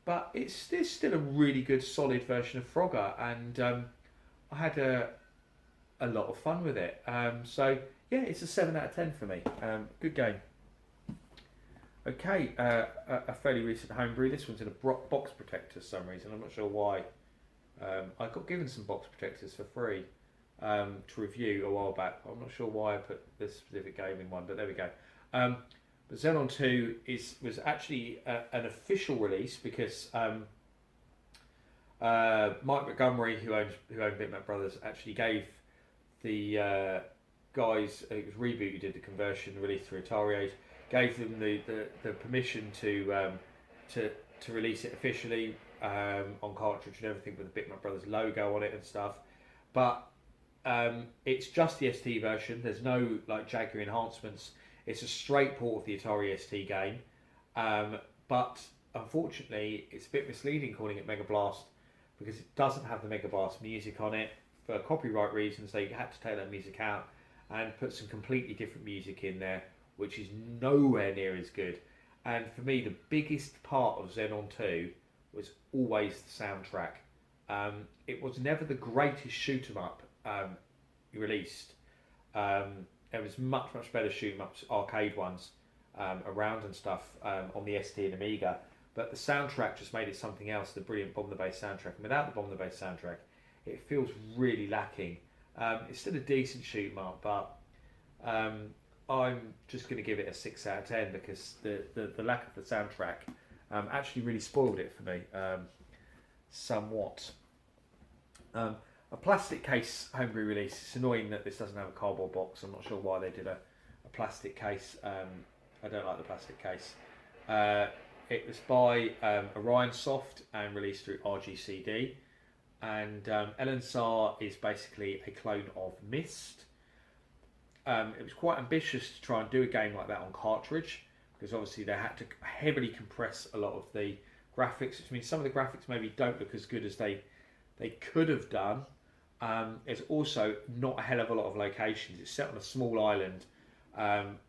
but it's still a really good, solid version of Frogger, and I had a lot of fun with it. So yeah, it's a 7 out of 10 for me. Good game. Okay, a fairly recent homebrew. This one's in a box protector for some reason. I'm not sure why. I got given some box protectors for free to review a while back. I'm not sure why I put this specific game in one, but there we go. But Xenon 2 was actually an official release because Mike Montgomery, who owned Bitmap Brothers, actually gave the guys, it was Reboot who did the conversion, released through Atari Age, gave them the permission to release it officially on cartridge and everything with the Bitmap Brothers logo on it and stuff. But it's just the ST version. There's no like Jaguar enhancements. It's a straight port of the Atari ST game. But unfortunately, it's a bit misleading calling it Mega Blast because it doesn't have the Mega Blast music on it. For copyright reasons, they had to take that music out and put some completely different music in there, which is nowhere near as good. And for me, the biggest part of Xenon 2 was always the soundtrack. It was never the greatest shoot 'em up released. There was much better shoot 'em ups, arcade ones around and stuff on the ST and Amiga. But the soundtrack just made it something else, the brilliant Bomb the Bass soundtrack. And without the Bomb the Bass soundtrack, it feels really lacking. It's still a decent shoot 'em up, but I'm just going to give it a 6 out of 10 because the lack of the soundtrack actually really spoiled it for me somewhat. A plastic case homebrew release. It's annoying that this doesn't have a cardboard box. I'm not sure why they did a plastic case. I don't like the plastic case. It was by Orion Soft and released through RGCD. And LNSAR is basically a clone of Myst. It was quite ambitious to try and do a game like that on cartridge because obviously they had to heavily compress a lot of the graphics, which means some of the graphics maybe don't look as good as they could have done. There's also not a hell of a lot of locations. It's set on a small island,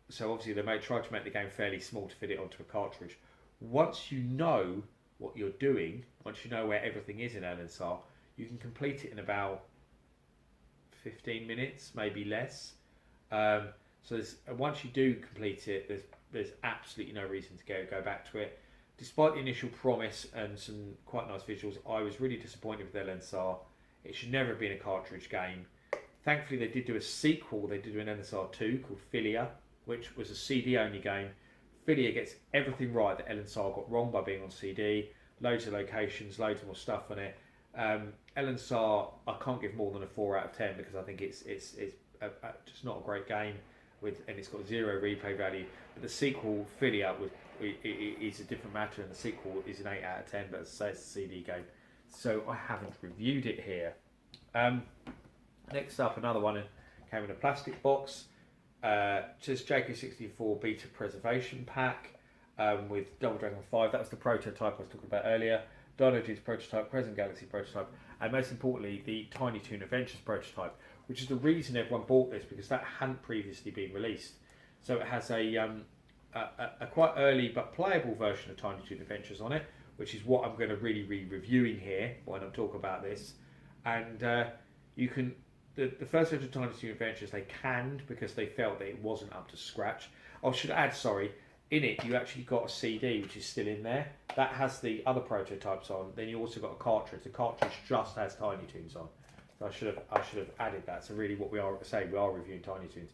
so obviously they try to make the game fairly small to fit it onto a cartridge. Once you know what you're doing, once you know where everything is in LNSAR, you can complete it in about 15 minutes, maybe less. So once you do complete it, there's absolutely no reason to go back to it. Despite the initial promise and some quite nice visuals, I was really disappointed with LNSAR. It should never have been a cartridge game. Thankfully, they did do a sequel. They did do an LNSAR 2 called Philia, which was a CD-only game. Philia gets everything right that LNSAR got wrong by being on CD. Loads of locations, loads more stuff on it. LNSAR, I can't give more than a 4 out of 10 because I think it's just not a great game and it's got 0 replay value. But the sequel, Philia, is a different matter, and the sequel is an 8 out of 10, but as I say, it's a CD game. So I haven't reviewed it here. Next up, another one came in a plastic box. Just JK64 Beta Preservation Pack with Double Dragon 5. That was the prototype I was talking about earlier. Dino Dudes prototype, Crescent Galaxy prototype, and most importantly, the Tiny Toon Adventures prototype, which is the reason everyone bought this because that hadn't previously been released. So it has a quite early but playable version of Tiny Toon Adventures on it, which is what I'm going to really be reviewing here when I talk about this. And you can the first version of Tiny Toon Adventures they canned because they felt that it wasn't up to scratch. I should add, sorry, in it you actually got a CD which is still in there. That has the other prototypes on. Then you also got a cartridge. The cartridge just has Tiny Toons on. So I should have added that. So really, what we are reviewing Tiny Toons.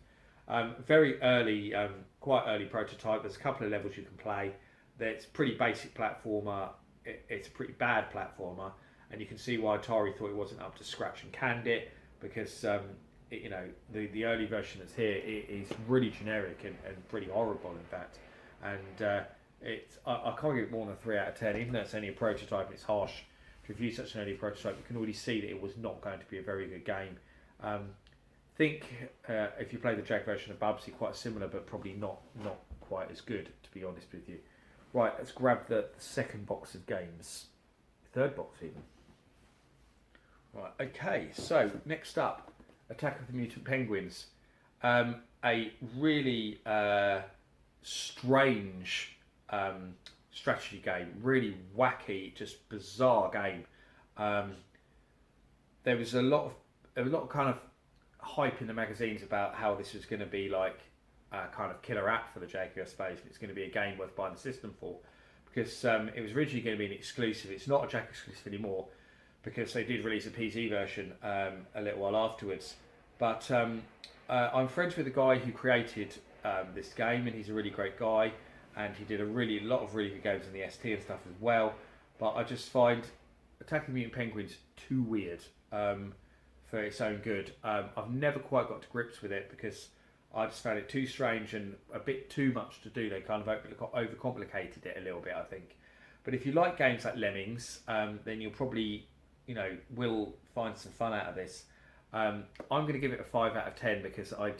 Very early, quite early prototype. There's a couple of levels you can play. It's pretty basic platformer. It's a pretty bad platformer, and you can see why Atari thought it wasn't up to scratch and canned it because the early version that's here is really generic and pretty horrible, in fact. And I can't give it more than a 3 out of 10, even though it's only a prototype and it's harsh to review such an early prototype. You can already see that it was not going to be a very good game. If you play the Jag version of Bubsy, quite similar, but probably not quite as good, to be honest with you. Right, let's grab the second box of games. Third box even. Right, okay, so next up, Attack of the Mutant Penguins. A really strange strategy game, really wacky, just bizarre game. There was a lot of kind of hype in the magazines about how this was going to be like a kind of killer app for the Jaguar space. It's going to be a game worth buying the system for because it was originally going to be an exclusive. It's not a Jaguar exclusive anymore because they did release a PC version a little while afterwards. But I'm friends with the guy who created this game, and he's a really great guy, and he did a lot of really good games in the ST and stuff as well. But I just find Attacking Mutant Penguins too weird for its own good. I've never quite got to grips with it because I just found it too strange and a bit too much to do. They kind of overcomplicated it a little bit, I think. But if you like games like Lemmings, then you'll probably, will find some fun out of this. I'm going to give it a 5 out of 10 because I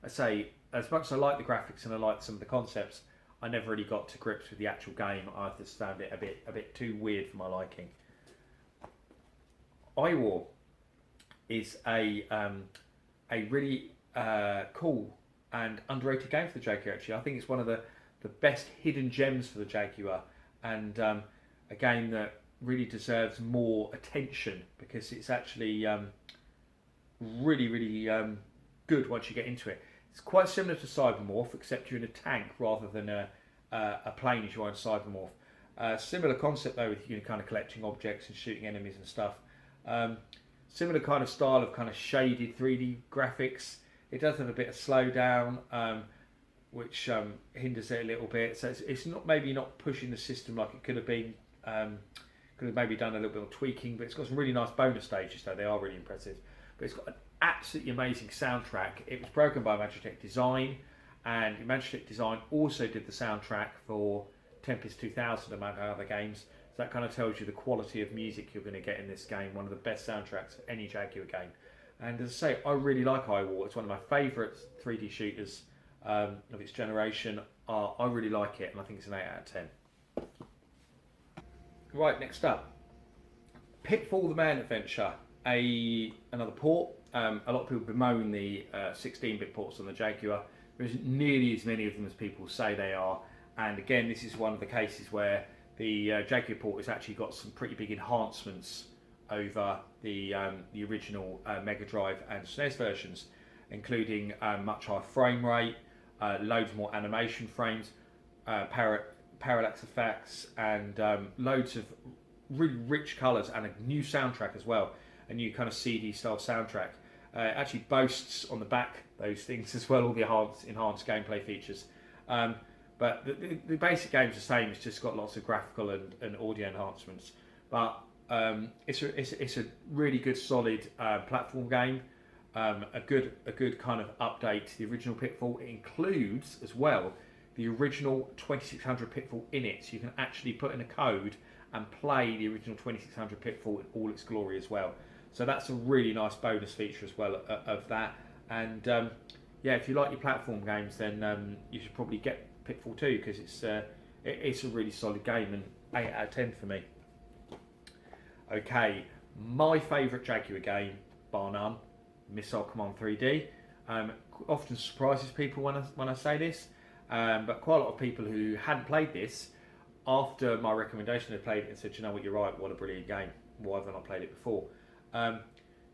say, as much as I like the graphics and I like some of the concepts, I never really got to grips with the actual game. I just found it a bit too weird for my liking. iWar is a really cool and underrated game for the Jaguar. Actually, I think it's one of the best hidden gems for the Jaguar, and a game that really deserves more attention because it's actually really good once you get into it. It's quite similar to Cybermorph, except you're in a tank rather than a plane as you are in Cybermorph. Similar concept though, with kind of collecting objects and shooting enemies and stuff. Similar kind of style of kind of shaded 3D graphics. It does have a bit of slowdown, which hinders it a little bit. So it's maybe not pushing the system like it could have been. Could have maybe done a little bit of tweaking, but it's got some really nice bonus stages though. They are really impressive. But it's got an absolutely amazing soundtrack. It was broken by Magitech Design, and Magitech Design also did the soundtrack for Tempest 2000 among other games. So that kind of tells you the quality of music you're going to get in this game. One of the best soundtracks of any Jaguar game. And as I say, I really like iWar. It's one of my favourite 3D shooters of its generation. I really like it, and I think it's an 8 out of 10. Right, next up, Pitfall: The Man Adventure. Another port. A lot of people bemoan the 16-bit ports on the Jaguar. There isn't nearly as many of them as people say they are. And again, this is one of the cases where the Jaguar port has actually got some pretty big enhancements over the original Mega Drive and SNES versions, including much higher frame rate, loads more animation frames, parallax effects, and loads of really rich colours, and a new soundtrack as well, a new kind of CD style soundtrack. It actually boasts on the back those things as well, all the enhanced gameplay features. But the basic game's the same. It's just got lots of graphical and audio enhancements. But it's a really good, solid platform game. A good kind of update to the original Pitfall. It includes as well the original 2600 Pitfall in it, so you can actually put in a code and play the original 2600 Pitfall in all its glory as well. So that's a really nice bonus feature as well of that. And yeah, if you like your platform games, then you should probably get Pitfall 2 because it's a really solid game, and 8 out of 10 for me. Okay, my favourite Jaguar game, bar none, Missile Command 3D. Often surprises people when I say this, but quite a lot of people who hadn't played this, after my recommendation, they played it and said, "You know what, you're right, what a brilliant game. Why haven't I played it before?"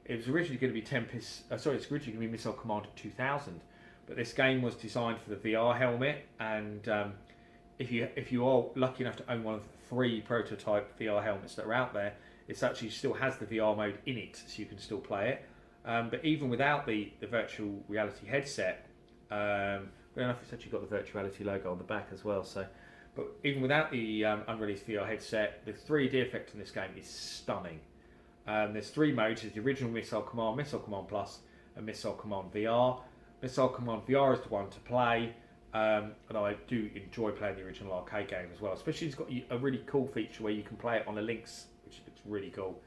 It was originally going to be it's originally going to be Missile Command 2000, but this game was designed for the VR helmet, and if you are lucky enough to own one of the 3 prototype VR helmets that are out there, it actually still has the VR mode in it, so you can still play it. But even without the virtual reality headset, I don't know if it's actually got the virtuality logo on the back as well. So, but even without the unreleased VR headset, the 3D effect in this game is stunning. There's 3 modes: there's the original Missile Command Plus, and Missile Command VR. Missile Command VR is the one to play, and I do enjoy playing the original arcade game as well. Especially it's got a really cool feature where you can play it on a Lynx, which looks really cool.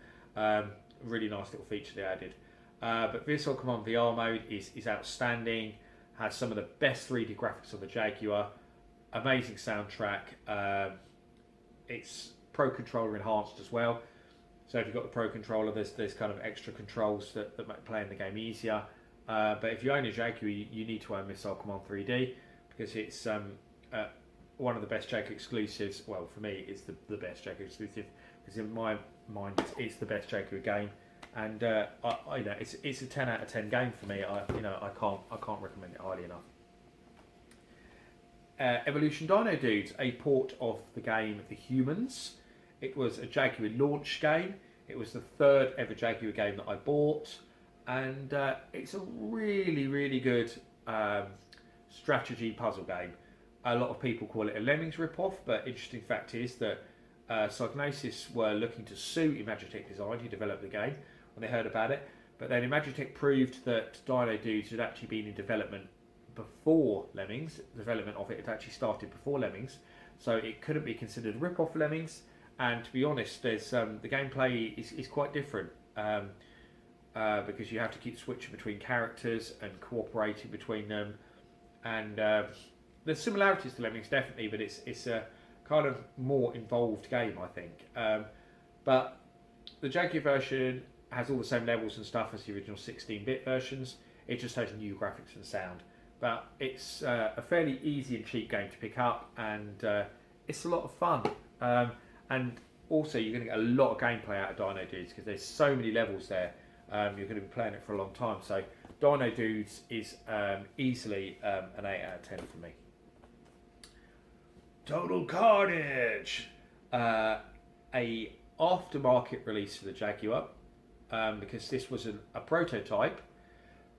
Really nice little feature they added. But Missile Command VR mode is outstanding. Has some of the best 3D graphics on the Jaguar. Amazing soundtrack. It's Pro Controller enhanced as well. So if you've got the Pro Controller, there's kind of extra controls that make playing the game easier. But if you own a Jaguar, you need to own Missile Command 3D because it's one of the best Jaguar exclusives. Well, for me, it's the best Jaguar exclusive because in my mind, it's the best Jaguar game. And it's a 10 out of 10 game for me. I can't recommend it highly enough. Evolution Dino Dudes, a port of the game The Humans. It was a Jaguar launch game. It was the 3rd ever Jaguar game that I bought, and it's a really good strategy puzzle game. A lot of people call it a Lemmings ripoff, but interesting fact is that Psygnosis were looking to sue Imagitech Design, who developed the game, when they heard about it. But then Imagitech proved that Dino Dudes had actually been in development before Lemmings. The development of it had actually started before Lemmings, so it couldn't be considered a rip-off Lemmings. And to be honest, there's the gameplay is quite different because you have to keep switching between characters and cooperating between them. And there's similarities to Lemmings definitely, but it's a kind of more involved game, I think. But the Jaguar version has all the same levels and stuff as the original 16-bit versions. It just has new graphics and sound. But it's a fairly easy and cheap game to pick up, and it's a lot of fun. And also, you're going to get a lot of gameplay out of Dino Dudes because there's so many levels there. You're going to be playing it for a long time. So Dino Dudes is easily an 8 out of 10 for me. Total Carnage! A aftermarket release for the Jaguar, because this was a prototype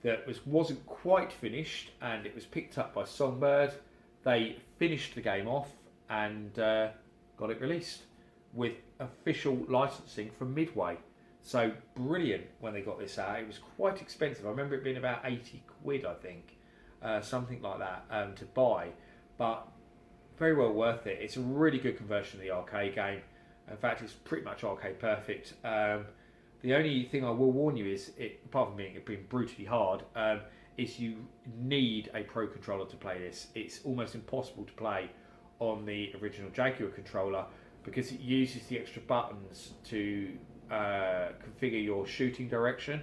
that wasn't quite finished, and it was picked up by Songbird. They finished the game off and got it released with official licensing from Midway. So brilliant when they got this out. It was quite expensive. I remember it being about 80 quid, I think, something like that, to buy, but very well worth it. It's a really good conversion of the arcade game. In fact, it's pretty much arcade perfect. The only thing I will warn you is, apart from it being brutally hard, is you need a Pro controller to play this. It's almost impossible to play on the original Jaguar controller because it uses the extra buttons to configure your shooting direction.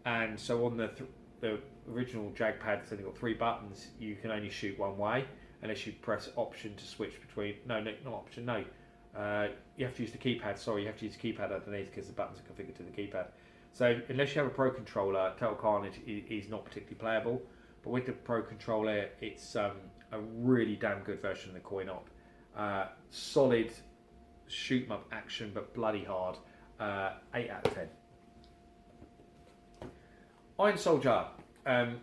And so on the original Jagpad, it's only got 3 buttons. You can only shoot one way unless you press Option to switch between. No, not Option. No. You have to use the keypad. Sorry, you have to use the keypad underneath because the buttons are configured to the keypad. So unless you have a Pro controller, Total Carnage is not particularly playable. But with the Pro controller, it's a really damn good version of the coin-op. Solid shoot 'em up action, but bloody hard. 8 out of 10. Iron Soldier,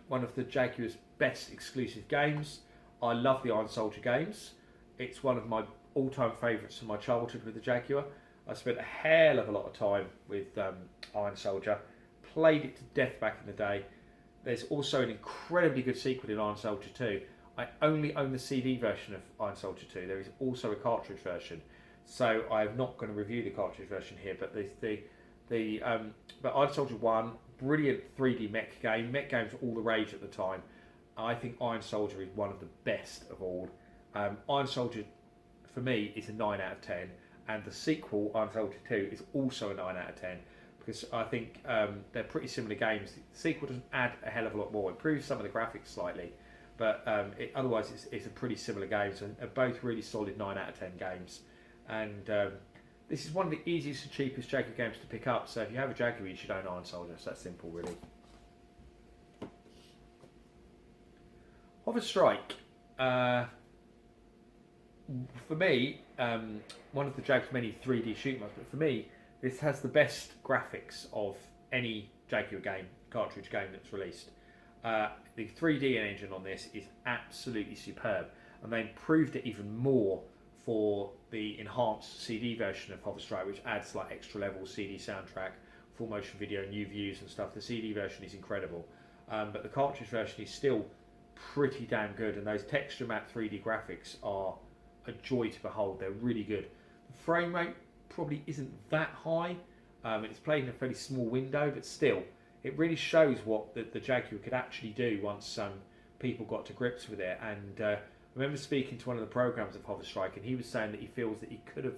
one of the Jaguar's best exclusive games. I love the Iron Soldier games. It's one of my all-time favourites from my childhood with the Jaguar. I spent a hell of a lot of time with Iron Soldier. Played it to death back in the day. There's also an incredibly good sequel in Iron Soldier 2. I only own the CD version of Iron Soldier 2. There is also a cartridge version. So I'm not going to review the cartridge version here, but but Iron Soldier 1, brilliant 3D mech game. Mech games were all the rage at the time. I think Iron Soldier is one of the best of all. Iron Soldier, for me, is a 9 out of 10, and the sequel, Iron Soldier 2, is also a 9 out of 10, because I think they're pretty similar games. The sequel doesn't add a hell of a lot more. It improves some of the graphics slightly, but otherwise it's a pretty similar game. So both really solid 9 out of 10 games. And this is one of the easiest and cheapest Jaguar games to pick up, so if you have a Jaguar, you should own Iron Soldier. It's that simple, really. Hover Strike. For me, one of the Jaguar's many 3D shoot 'em ups, but for me, this has the best graphics of any Jaguar game, cartridge game that's released. The 3D engine on this is absolutely superb, and they improved it even more for the enhanced CD version of Hover Strike, which adds like extra levels, CD soundtrack, full motion video, new views and stuff. The CD version is incredible, but the cartridge version is still pretty damn good, and those texture map 3D graphics are a joy to behold. They're really good. The frame rate probably isn't that high. It's played in a fairly small window, but still, it really shows what the Jaguar could actually do once people got to grips with it. And I remember speaking to one of the programs of Hover Strike, and he was saying that he feels that he could have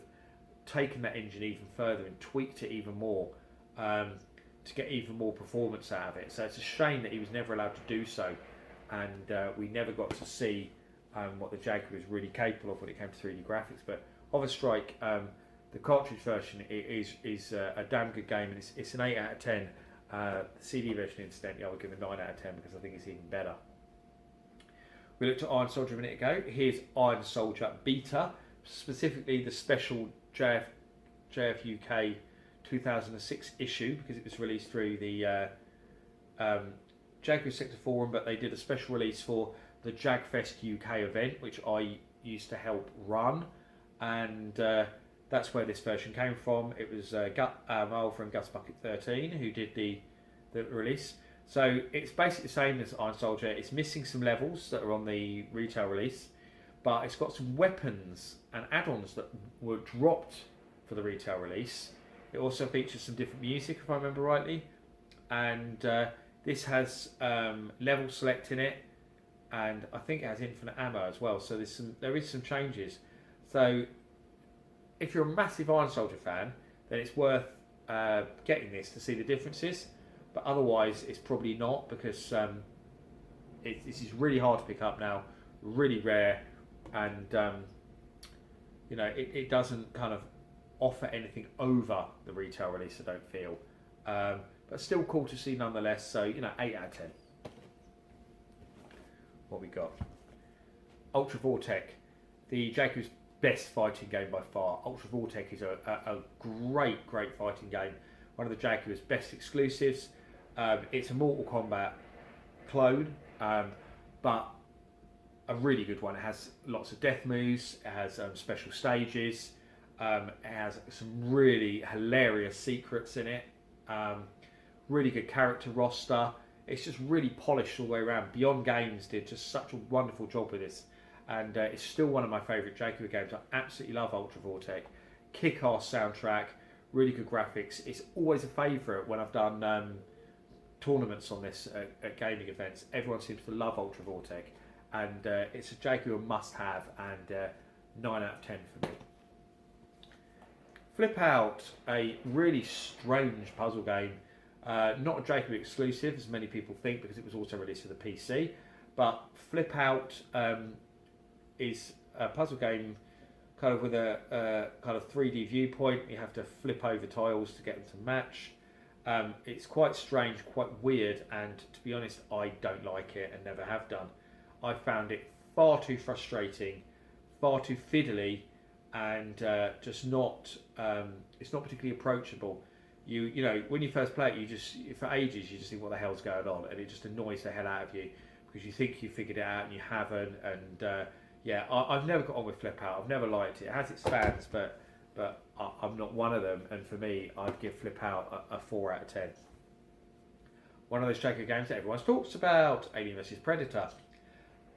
taken that engine even further and tweaked it even more to get even more performance out of it. So it's a shame that he was never allowed to do so, and we never got to see what the Jaguar was really capable of when it came to 3D graphics. But Hover Strike, the cartridge version, is a damn good game, and it's an 8 out of 10. The CD version, incidentally, I would give a 9 out of 10 because I think it's even better. We looked at Iron Soldier a minute ago. Here's Iron Soldier Beta, specifically the special JF UK 2006 issue, because it was released through the Jaguar Sector Forum, but they did a special release for the JagFest UK event, which I used to help run, and that's where this version came from. It was Mal from Gus Bucket 13 who did the release. So it's basically the same as Iron Soldier. It's missing some levels that are on the retail release, but it's got some weapons and add-ons that were dropped for the retail release. It also features some different music, if I remember rightly, and this has level select in it, and I think it has infinite ammo as well. So there is some changes. So if you're a massive Iron Soldier fan, then it's worth getting this to see the differences. But otherwise, it's probably not, because this is really hard to pick up now, really rare, and it doesn't kind of offer anything over the retail release, I don't feel, but still cool to see nonetheless. So 8 out of 10. What we got? Ultra Vortec, the Jaguar's best fighting game by far. Ultra Vortec is a great fighting game. One of the Jaguar's best exclusives. It's a Mortal Kombat clone, but a really good one. It has lots of death moves. It has special stages. It has some really hilarious secrets in it. Really good character roster. It's just really polished all the way around. Beyond Games did just such a wonderful job with this, and it's still one of my favourite Jaguar games. I absolutely love Ultra Vortec. Kick-ass soundtrack, really good graphics. It's always a favourite when I've done tournaments on this at gaming events. Everyone seems to love Ultra Vortec, and it's a Jaguar must-have, and 9 out of 10 for me. Flip Out, a really strange puzzle game. Not a Jaguar exclusive, as many people think, because it was also released for the PC. But Flip Out is a puzzle game kind of with a kind of 3D viewpoint. You have to flip over tiles to get them to match. It's quite strange, quite weird, and to be honest, I don't like it and never have done. I found it far too frustrating, far too fiddly, and just not. It's not particularly approachable. You know, when you first play it, for ages you just think, what the hell's going on, and it just annoys the hell out of you because you think you figured it out and you haven't. And I've never got on with Flip Out. I've never liked it. It has its fans, but I'm not one of them. And for me, I'd give Flip Out a 4 out of 10. One of those Jaguar games that everyone talks about, Alien vs Predator.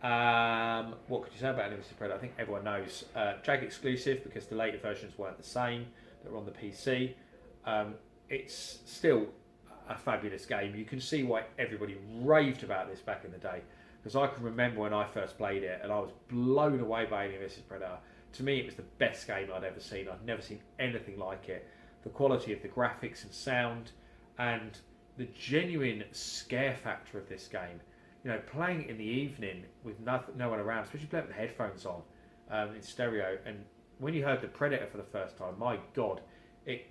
What could you say about Alien vs Predator? I think everyone knows. Jag exclusive, because the later versions weren't the same that were on the PC. It's still a fabulous game. You can see why everybody raved about this back in the day, because I can remember when I first played it and I was blown away by Alien vs Predator. To me, it was the best game I'd ever seen. I'd never seen anything like it. The quality of the graphics and sound, and the genuine scare factor of this game. You know, playing it in the evening with no one around, especially playing with headphones on in stereo, and when you heard the Predator for the first time, my God, it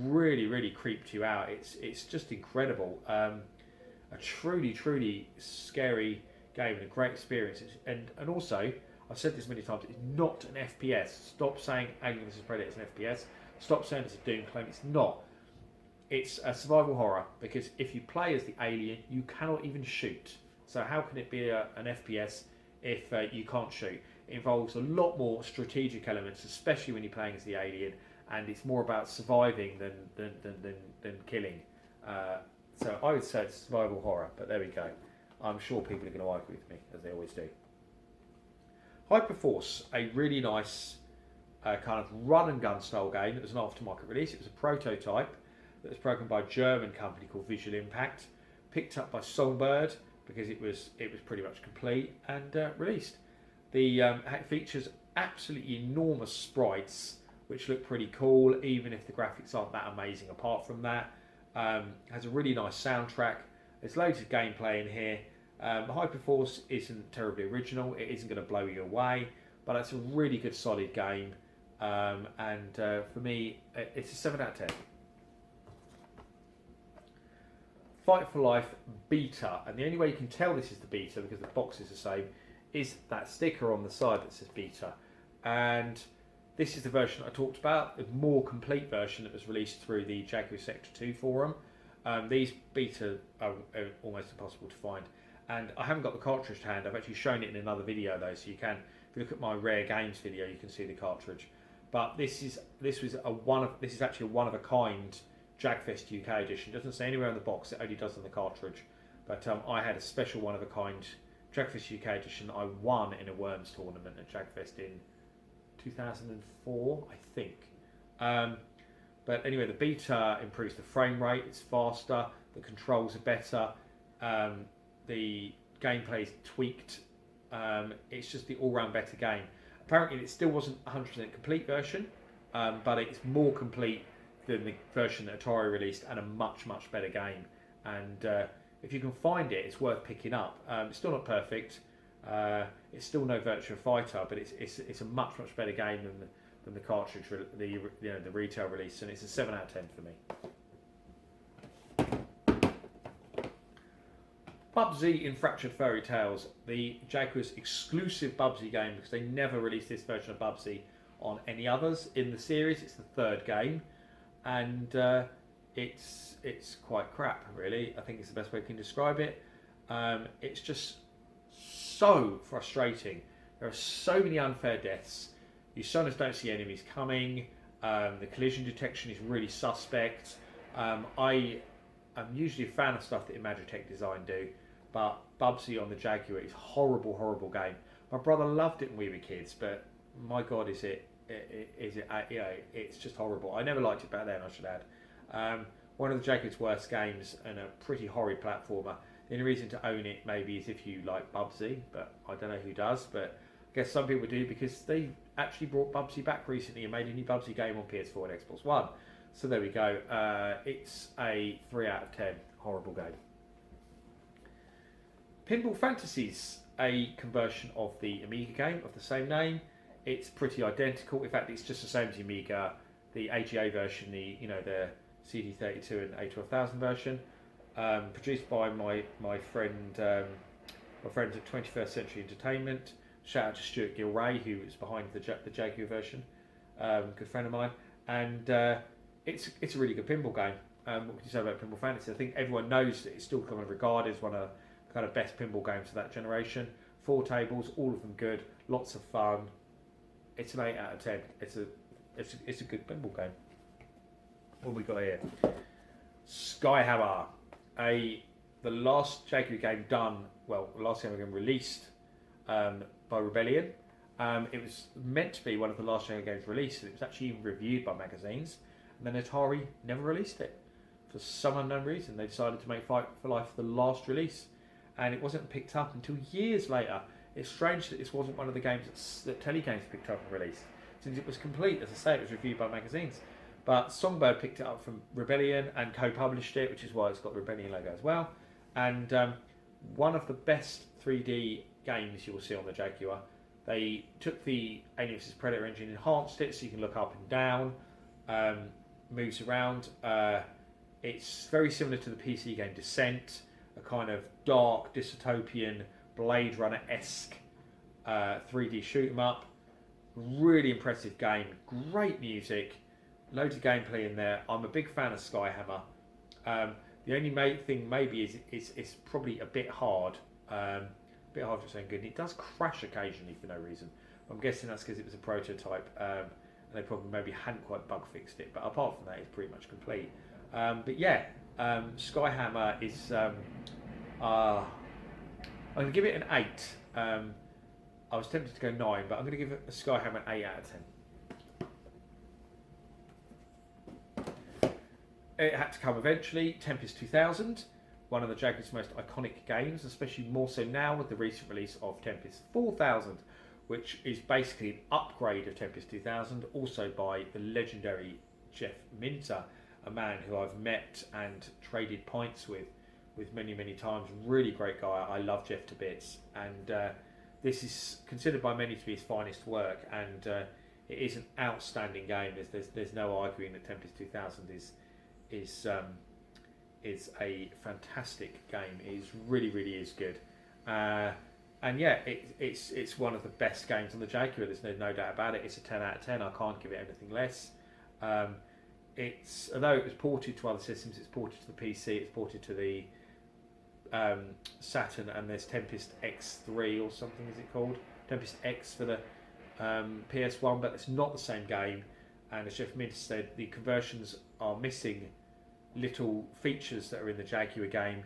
really creeped you out. It's just incredible. A truly scary game and a great experience. And also, I've said this many times, it's not an FPS. Stop saying Alien vs Predator is an FPS. Stop saying it's a Doom clone. It's not. It's a survival horror, because if you play as the alien, you cannot even shoot. So how can it be an FPS if you can't shoot? It involves a lot more strategic elements, especially when you're playing as the alien, and it's more about surviving than killing. So I would say it's survival horror, but there we go. I'm sure people are going to argue with me, as they always do. Hyperforce, a really nice kind of run and gun style game. It was an aftermarket release. It was a prototype that was programmed by a German company called Visual Impact, picked up by Songbird because it was pretty much complete, and released. It features absolutely enormous sprites, which look pretty cool, even if the graphics aren't that amazing. Apart from that, has a really nice soundtrack. There's loads of gameplay in here. Hyperforce isn't terribly original. It isn't going to blow you away, but it's a really good, solid game. And for me, it's a 7 out of 10. Fight for Life Beta, and the only way you can tell this is the beta, because the box is the same, is that sticker on the side that says beta. And this is the version I talked about, the more complete version that was released through the Jaguar Sector 2 forum. These beta are almost impossible to find. and I haven't got the cartridge to hand. I've actually shown it in another video though, so you can, if you look at my rare games video, you can see the cartridge. But this is actually a one of a kind Jagfest UK edition. It doesn't say anywhere on the box, it only does on the cartridge. But I had a special one of a kind Jagfest UK edition that I won in a Worms tournament at Jagfest in 2004, I think. But anyway, the beta improves the frame rate, it's faster, the controls are better, the gameplay is tweaked, it's just the all-round better game. Apparently it still wasn't 100% complete version, but it's more complete than the version that Atari released, and a much, much better game. And if you can find it, it's worth picking up. It's still not perfect, it's still no Virtua Fighter, but it's a much, much better game than the cartridge, the retail release, and it's a 7 out of 10 for me. Bubsy in Fractured Fairy Tales, the Jaguar's exclusive Bubsy game, because they never released this version of Bubsy on any others in the series. It's the third game, and it's quite crap, really. I think it's the best way I can describe it. It's just so frustrating. There are so many unfair deaths. You sometimes don't see enemies coming. The collision detection is really suspect. I am usually a fan of stuff that Imagitech Design do, but Bubsy on the Jaguar is horrible, horrible game. My brother loved it when we were kids, but my God, is it it's just horrible. I never liked it back then, I should add. One of the Jaguar's worst games, and a pretty horrid platformer. The only reason to own it maybe is if you like Bubsy, but I don't know who does, but I guess some people do, because they actually brought Bubsy back recently and made a new Bubsy game on PS4 and Xbox One. So there we go. It's a 3 out of 10. Horrible game. Pinball Fantasies, a conversion of the Amiga game of the same name. It's pretty identical. In fact, it's just the same as the Amiga, the AGA version, the CD32 and A12000 version. Produced by my friends at 21st Century Entertainment. Shout out to Stuart Gilray, who is behind the Jaguar version. Good friend of mine, and it's a really good pinball game. What can you say about Pinball Fantasy? I think everyone knows that it's still kind of regarded as one of the kind of best pinball games of that generation. 4 tables, all of them good, lots of fun. It's an 8 out of 10. It's a good pinball game. What have we got here? Skyhammer, the last Jaguar game done. Well, the last Jaguar game released by Rebellion. It was meant to be one of the last Jaguar games released, and it was actually even reviewed by magazines. And then Atari never released it. For some unknown reason, they decided to make Fight for Life the last release, and it wasn't picked up until years later. It's strange that this wasn't one of the games that Telegames picked up and released, since it was complete. As I say, it was reviewed by magazines. But Songbird picked it up from Rebellion and co-published it, which is why it's got the Rebellion logo as well. And one of the best 3D games you will see on the Jaguar. They took the Alien vs Predator engine, enhanced it so you can look up and down, moves around. It's very similar to the PC game Descent, a kind of dark, dystopian, Blade Runner-esque 3D shoot 'em up. Really impressive game, great music, loads of gameplay in there. I'm a big fan of Skyhammer. The only thing maybe is it's probably a bit hard. Bit hard for saying good. And it does crash occasionally for no reason. I'm guessing that's because it was a prototype, and they probably maybe hadn't quite bug fixed it. But apart from that, it's pretty much complete. But yeah, Skyhammer is. I'm going to give it an 8. I was tempted to go 9, but I'm going to give it a Skyhammer an 8 out of 10. It had to come eventually. Tempest 2000, one of the Jaguar's most iconic games, especially more so now with the recent release of Tempest 4000, which is basically an upgrade of Tempest 2000, also by the legendary Jeff Minter, a man who I've met and traded pints with many, many times. Really great guy. I love Jeff to bits, and this is considered by many to be his finest work, and it is an outstanding game. There's no arguing that Tempest 2000 is a fantastic game. It really, really is good. And yeah, it's one of the best games on the Jaguar. There's no doubt about it. It's a 10 out of 10. I can't give it anything less. Although it was ported to other systems, it's ported to the PC, it's ported to the Saturn, and there's Tempest X3 or something, is it called? Tempest X for the PS1, but it's not the same game. And as Jeff Mintz said, the conversions are missing little features that are in the Jaguar game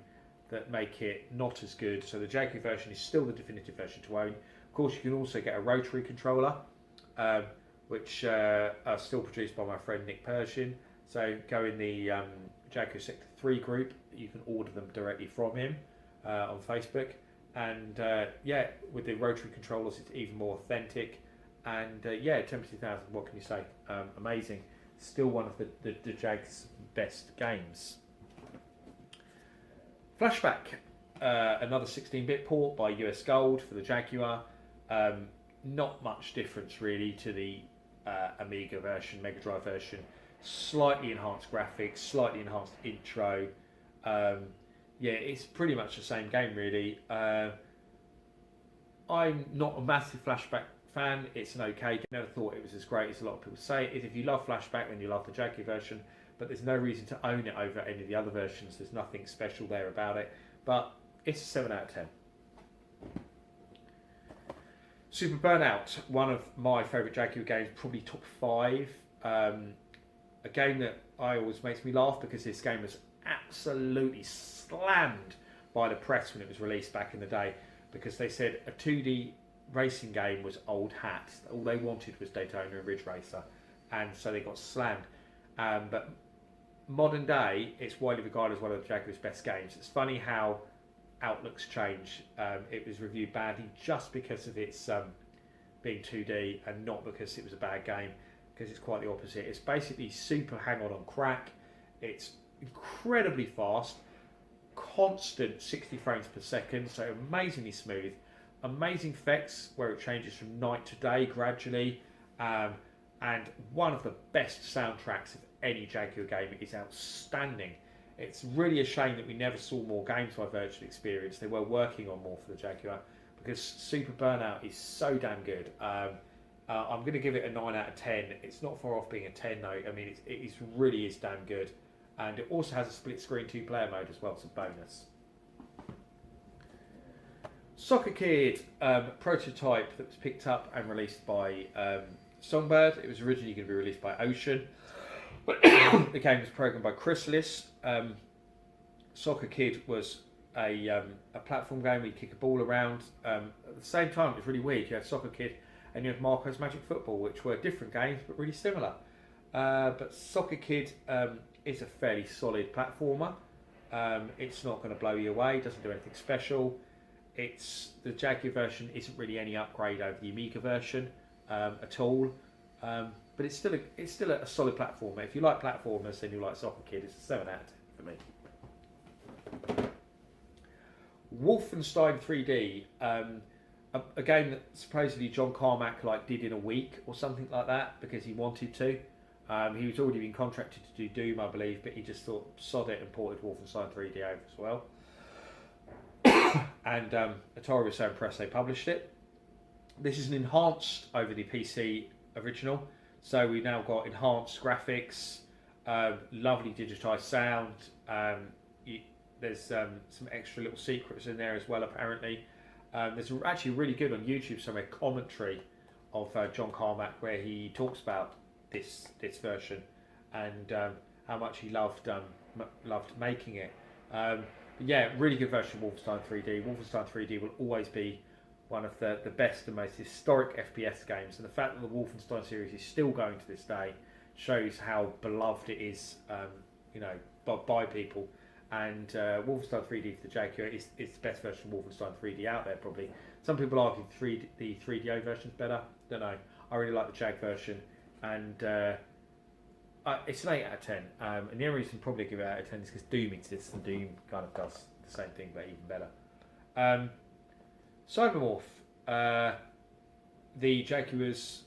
that make it not as good. So the Jaguar version is still the definitive version to own. Of course, you can also get a rotary controller, which are still produced by my friend Nick Pershing. So go in the Jaguar Sector 3 group, you can order them directly from him on Facebook. And with the rotary controllers, it's even more authentic. And 22,000, what can you say? Amazing. Still one of the Jag's best games. Flashback, another 16-bit port by US Gold for the Jaguar. Not much difference really to the Amiga version, Mega Drive version. Slightly enhanced graphics, slightly enhanced intro. It's pretty much the same game really. I'm not a massive Flashback fan. It's an okay game. Never thought it was as great as a lot of people say it is. If you love Flashback, then you love the Jaguar version, but there's no reason to own it over any of the other versions. There's nothing special there about it, but it's a 7 out of 10. Super Burnout, one of my favourite Jaguar games, probably top 5. A game that always makes me laugh because this game was absolutely slammed by the press when it was released back in the day, because they said a 2D racing game was old hat. All they wanted was Daytona and Ridge Racer, and so they got slammed. But modern day, it's widely regarded as one of the Jaguar's best games. It's funny how outlooks change. It was reviewed badly just because of its being 2D and not because it was a bad game, because it's quite the opposite. It's basically super hang-on crack. It's incredibly fast, constant 60 frames per second, so amazingly smooth. Amazing effects where it changes from night to day gradually, and one of the best soundtracks of any Jaguar game. Is outstanding. It's really a shame that we never saw more games by Virtual Experience. They were working on more for the Jaguar, because Super Burnout is so damn good. I'm going to give it a 9 out of 10. It's not far off being a 10 though. I mean, it really is damn good. And it also has a split screen 2-player mode as well, it's a bonus. Soccer Kid, prototype that was picked up and released by Songbird. It was originally going to be released by Ocean, but the game was programmed by Chrysalis. Soccer Kid was a platform game where you kick a ball around. At the same time, it was really weird. You had Soccer Kid and you had Marco's Magic Football, which were different games but really similar. But Soccer Kid is a fairly solid platformer. It's not going to blow you away. Doesn't do anything special. The Jaguar version isn't really any upgrade over the Amiga version at all, but it's still a solid platformer. If you like platformers, then you like Soccer Kid. It's a 7 out of 10 for me. Wolfenstein 3D, a game that supposedly John Carmack did in a week or something like that because he wanted to. He was already been contracted to do Doom, I believe, but he just thought sod it and ported Wolfenstein 3D over as well. And Atari was so impressed they published it. This is an enhanced over the PC original, so we've now got enhanced graphics, lovely digitised sound. There's some extra little secrets in there as well, apparently. There's actually really good on YouTube somewhere commentary of John Carmack where he talks about this version and how much he loved making it. Really good version of Wolfenstein 3D. Wolfenstein 3D will always be one of the best and most historic FPS games, and the fact that the Wolfenstein series is still going to this day shows how beloved it is, by people. And Wolfenstein 3D for the Jaguar is the best version of Wolfenstein 3D out there, probably. Some people argue the 3DO version is better. Don't know. I really like the Jag version, and it's an 8 out of 10. And the only reason probably give it out of 10 is because Doom exists, and Doom kind of does the same thing, but even better. Cybermorph, the Jaguar's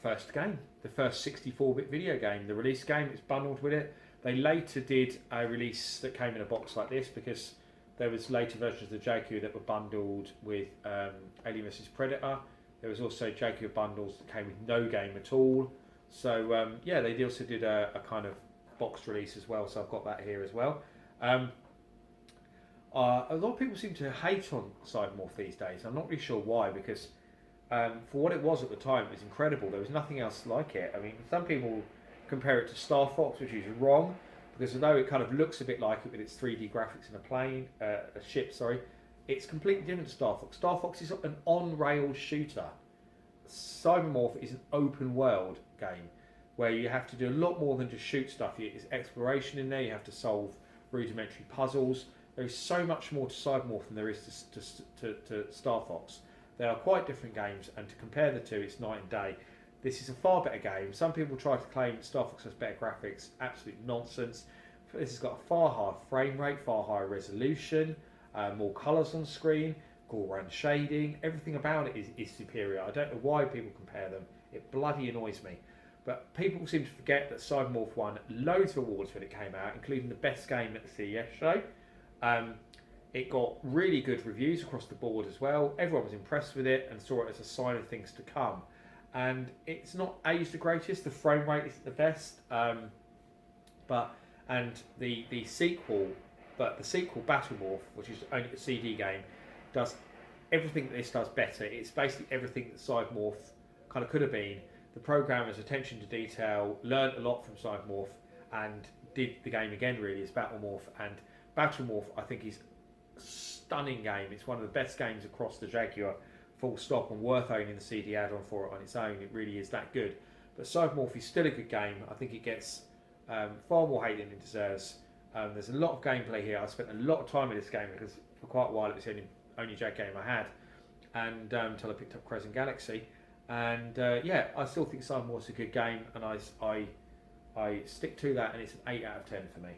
first game, the first 64-bit video game, the release game. It's bundled with it. They later did a release that came in a box like this because there was later versions of the Jaguar that were bundled with Alien vs Predator. There was also Jaguar bundles that came with no game at all. So they also did a kind of box release as well. So I've got that here as well. A lot of people seem to hate on Cybermorph these days. I'm not really sure why, because for what it was at the time, it was incredible. There was nothing else like it. I mean, some people compare it to Star Fox, which is wrong, because although it kind of looks a bit like it with its 3D graphics in a ship, it's completely different to Star Fox. Star Fox is an on-rail shooter. Cybermorph is an open world game where you have to do a lot more than just shoot stuff. There's exploration in there, you have to solve rudimentary puzzles. There is so much more to Cybermorph than there is to Star Fox. They are quite different games, and to compare the two, it's night and day. This is a far better game. Some people try to claim Star Fox has better graphics. Absolute nonsense. This has got a far higher frame rate, far higher resolution, more colours on screen, all-round shading. Everything about it is superior. I don't know why people compare them. It bloody annoys me. But people seem to forget that Cybermorph won loads of awards when it came out, including the best game at the CES show. It got really good reviews across the board as well. Everyone was impressed with it and saw it as a sign of things to come. And it's not aged the greatest. The frame rate isn't the best. The sequel Battlemorph, which is only a CD game, does everything that this does better. It's basically everything that Cybermorph kind of could have been. The programmer's attention to detail learned a lot from Cybermorph and did the game again really as Battlemorph. And Battlemorph, I think, is a stunning game. It's one of the best games across the Jaguar, full stop, and worth owning the CD add-on for it on its own. It really is that good. But Cybermorph is still a good game. I think it gets far more hate than it deserves. There's a lot of gameplay here. I spent a lot of time with this game because for quite a while it was the only Jag game I had, and until I picked up Cars and Galaxy. And I still think Cybermorph's a good game, and I stick to that, and it's an 8 out of 10 for me.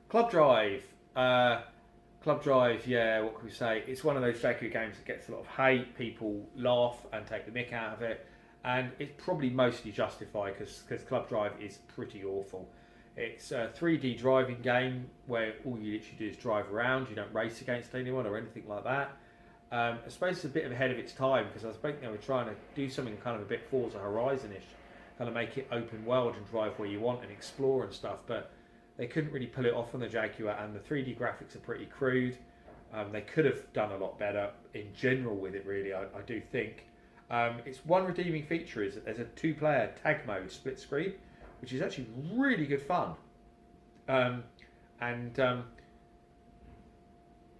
Club Drive. Club Drive, yeah, what can we say? It's one of those Jaguar games that gets a lot of hate. People laugh and take the mick out of it. And it's probably mostly justified because Club Drive is pretty awful. It's a 3D driving game where all you literally do is drive around. You don't race against anyone or anything like that. I suppose it's a bit ahead of its time because I suppose we're trying to do something kind of a bit Forza Horizon-ish, kind of make it open world and drive where you want and explore and stuff. But they couldn't really pull it off on the Jaguar, and the 3D graphics are pretty crude. They could have done a lot better in general with it, really, I do think. Its one redeeming feature is that there's a 2-player tag mode split screen, which is actually really good fun.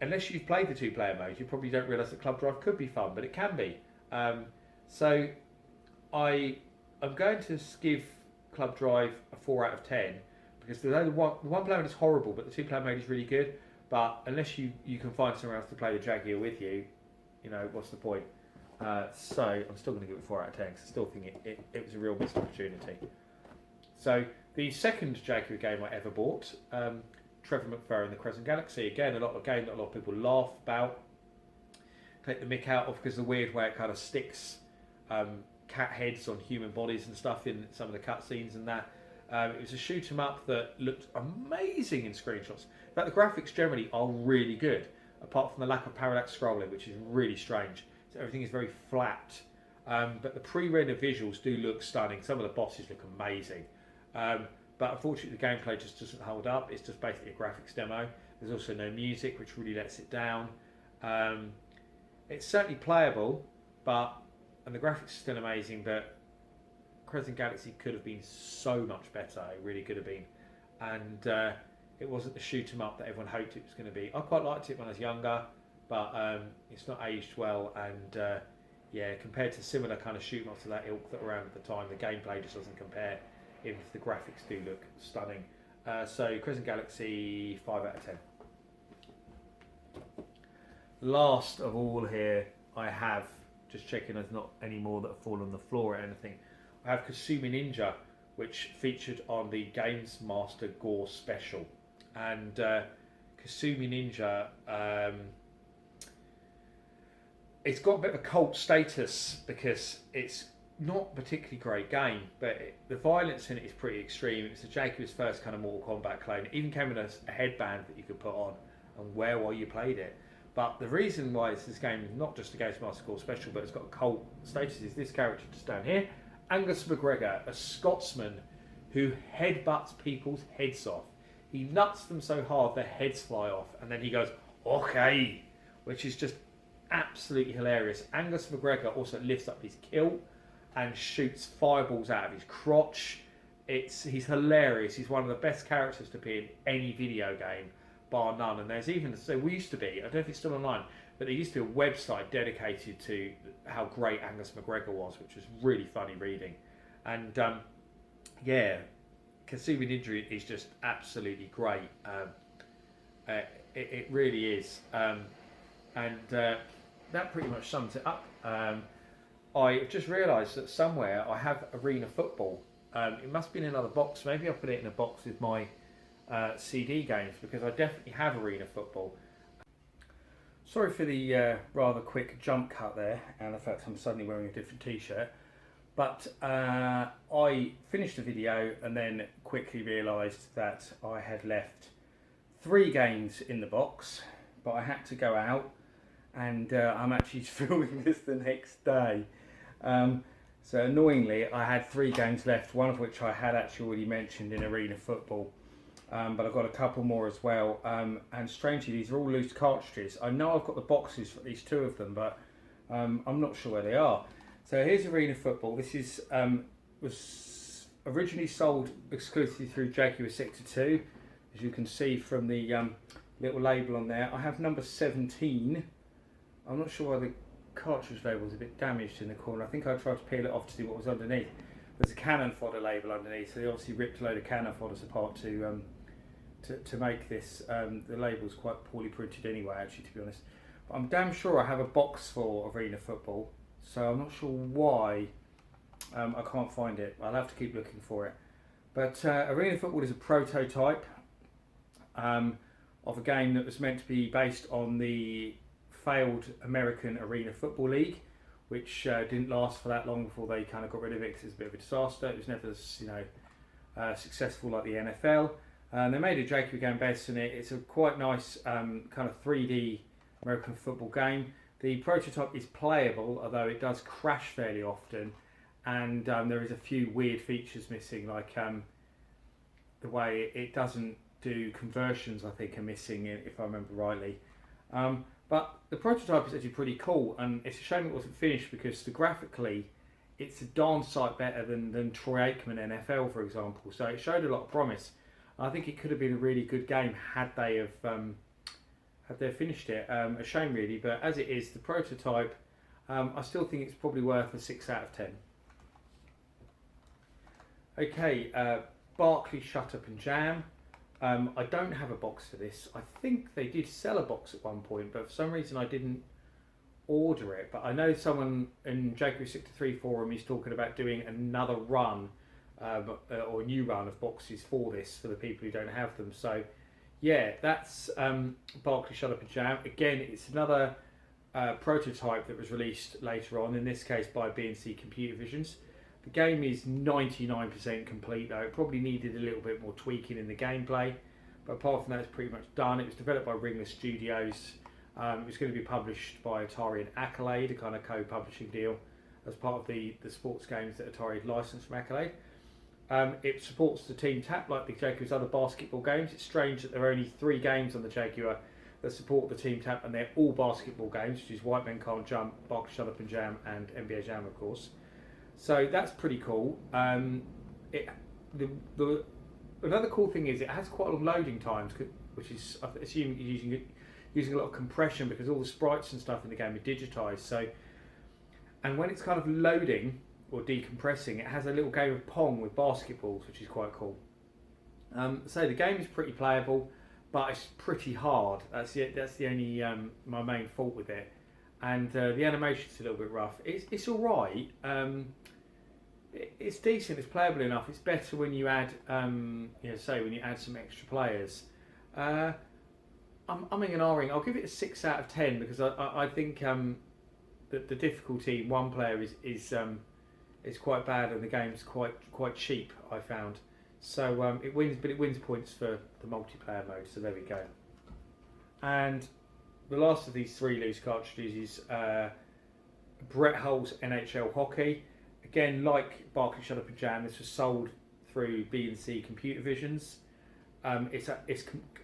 Unless you've played the 2-player mode, you probably don't realise that Club Drive could be fun, but it can be. So I'm going to give Club Drive a 4 out of 10 because the one player mode is horrible, but the 2-player mode is really good. But unless you can find somewhere else to play the Jaguar with you, what's the point? So I'm still going to give it 4 out of 10 because I still think it was a real missed opportunity. So the second Jaguar game I ever bought, Trevor McFerrin and the Cars and Galaxy. Again, a lot of people laugh about, take the mick out of because of the weird way it kind of sticks cat heads on human bodies and stuff in some of the cutscenes and that. It was a shoot 'em up that looked amazing in screenshots. In fact, the graphics generally are really good, apart from the lack of parallax scrolling, which is really strange. So everything is very flat. But the pre-render visuals do look stunning. Some of the bosses look amazing. But unfortunately, the gameplay just doesn't hold up. It's just basically a graphics demo. There's also no music, which really lets it down. It's certainly playable, and the graphics are still amazing, but Cars and Galaxy could have been so much better. It really could have been. And it wasn't the shoot 'em up that everyone hoped it was going to be. I quite liked it when I was younger, but it's not aged well. And compared to similar kind of shoot 'em ups to that ilk that were around at the time, the gameplay just doesn't compare, even if the graphics do look stunning. So Cars and Galaxy, 5 out of 10. Last of all here, I have, just checking there's not any more that have fallen on the floor or anything, I have Kasumi Ninja, which featured on the Games Master Gore special. And Kasumi Ninja, it's got a bit of a cult status because it's not a particularly great game, but the violence in it is pretty extreme. It's the Jaguar's first kind of Mortal Kombat clone. It even came with a headband that you could put on and wear while you played it. But the reason why this game is not just a Games Master Gore special, but it's got a cult status, is this character just down here, Angus McGregor, a Scotsman who headbutts people's heads off. He nuts them so hard their heads fly off, and then he goes, okay, which is just absolutely hilarious. Angus McGregor also lifts up his kilt and shoots fireballs out of his crotch. He's hilarious. He's one of the best characters to be in any video game, bar none. And there's even, so we used to be, I don't know if it's still online, but there used to be a website dedicated to how great Angus McGregor was, which was really funny reading. And yeah, Kasumi Ninja is just absolutely great. It really is. And that pretty much sums it up. I just realised that somewhere I have Arena Football. It must be in another box. Maybe I'll put it in a box with my CD games, because I definitely have Arena Football. Sorry for the rather quick jump cut there, and the fact I'm suddenly wearing a different t-shirt. But I finished the video and then quickly realised that I had left 3 games in the box, but I had to go out, and I'm actually filming this the next day. So annoyingly, I had 3 games left, one of which I had actually already mentioned in Arena Football. But I've got a couple more as well. And strangely, these are all loose cartridges. I know I've got the boxes for at least 2 of them, but I'm not sure where they are. So here's Arena Football. This is was originally sold exclusively through Jaguar Sector 2, as you can see from the little label on there. I have number 17. I'm not sure why the cartridge label is a bit damaged in the corner. I think I tried to peel it off to see what was underneath. There's a cannon fodder label underneath, so they obviously ripped a load of cannon fodders apart to make this. The label's quite poorly printed anyway, actually, to be honest. But I'm damn sure I have a box for Arena Football, so I'm not sure why I can't find it. I'll have to keep looking for it. But Arena Football is a prototype of a game that was meant to be based on the failed American Arena Football League, which didn't last for that long before they kind of got rid of it because it was a bit of a disaster. It was never as successful like the NFL. They made a Jaguar game based on it. It's a quite nice kind of 3D American football game. The prototype is playable, although it does crash fairly often, and there is a few weird features missing, like the way it doesn't do conversions, I think, are missing, if I remember rightly. But the prototype is actually pretty cool, and it's a shame it wasn't finished, because graphically it's a darn sight better than Troy Aikman NFL, for example. So it showed a lot of promise. I think it could have been a really good game had they finished it. A shame really, but as it is, the prototype, I still think it's probably worth a 6 out of 10. Okay, Barclay Shut Up and Jam. I don't have a box for this. I think they did sell a box at one point, but for some reason I didn't order it. But I know someone in Jaguar 63 forum is talking about doing another run, or a new run of boxes for this, for the people who don't have them. So yeah, that's Barclay Shut Up and Jam. Again, it's another prototype that was released later on, in this case by B&C Computer Visions. The game is 99% complete though. It probably needed a little bit more tweaking in the gameplay, but apart from that, it's pretty much done. It was developed by Ringless Studios. It was going to be published by Atari and Accolade, a kind of co-publishing deal, as part of the sports games that Atari had licensed from Accolade. It supports the Team Tap like the Jaguar's other basketball games. It's strange that there are only 3 games on the Jaguar that support the Team Tap, and they're all basketball games, which is White Men Can't Jump, Barclay Shut Up and Jam, and NBA Jam, of course. So that's pretty cool. Another cool thing is it has quite a long loading times, which is, I assume, using a lot of compression, because all the sprites and stuff in the game are digitized. So, and when it's kind of loading or decompressing, it has a little game of Pong with basketballs, which is quite cool. So the game is pretty playable, but it's pretty hard. That's the only my main fault with it. And the animation's a little bit rough. It's all right. It's decent. It's playable enough. It's better when you add, say when you add some extra players. I'm umming and ahhing. I'll give it a 6 out of 10, because I think that the difficulty, one player is quite bad, and the game's quite cheap, I found. So it wins points for the multiplayer mode. So there we go. And the last of these 3 loose cartridges is Brett Hull's NHL Hockey. Again, like Barclay Shut Up and Jam, this was sold through B&C Computer Visions. It's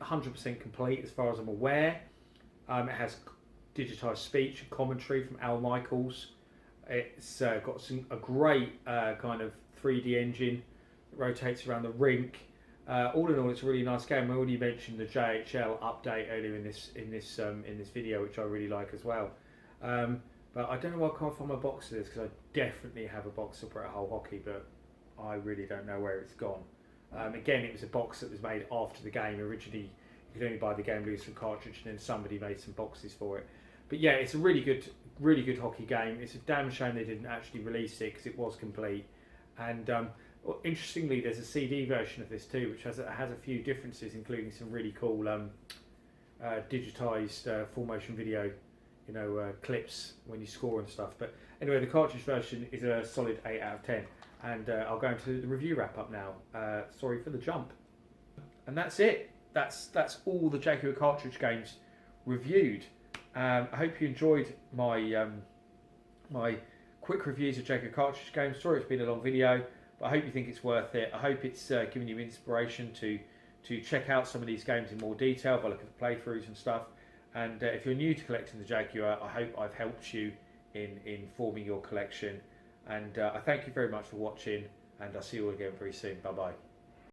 100% complete as far as I'm aware. It has digitised speech and commentary from Al Michaels. It's got a great kind of 3D engine that rotates around the rink. All in all, it's a really nice game. I already mentioned the JHL update earlier in this video, which I really like as well. But I don't know why I can't find my box of this, because I definitely have a box of Breakout Hockey, but I really don't know where it's gone. Again, it was a box that was made after the game. Originally, you could only buy the game loose from Cartridge, and then somebody made some boxes for it. But yeah, it's a really good hockey game. It's a damn shame they didn't actually release it, because it was complete. And interestingly, there's a CD version of this too, which has a few differences, including some really cool digitized full motion video, clips when you score and stuff. But anyway, the cartridge version is a solid 8 out of 10. And I'll go into the review wrap up now. Sorry for the jump. And that's it. That's all the Jaguar cartridge games reviewed. I hope you enjoyed my my quick reviews of Jaguar cartridge games. Sorry it's been a long video, but I hope you think it's worth it. I hope it's given you inspiration to check out some of these games in more detail by looking at the playthroughs and stuff. And if you're new to collecting the Jaguar, I hope I've helped you in forming your collection. And I thank you very much for watching, and I'll see you all again very soon. Bye bye.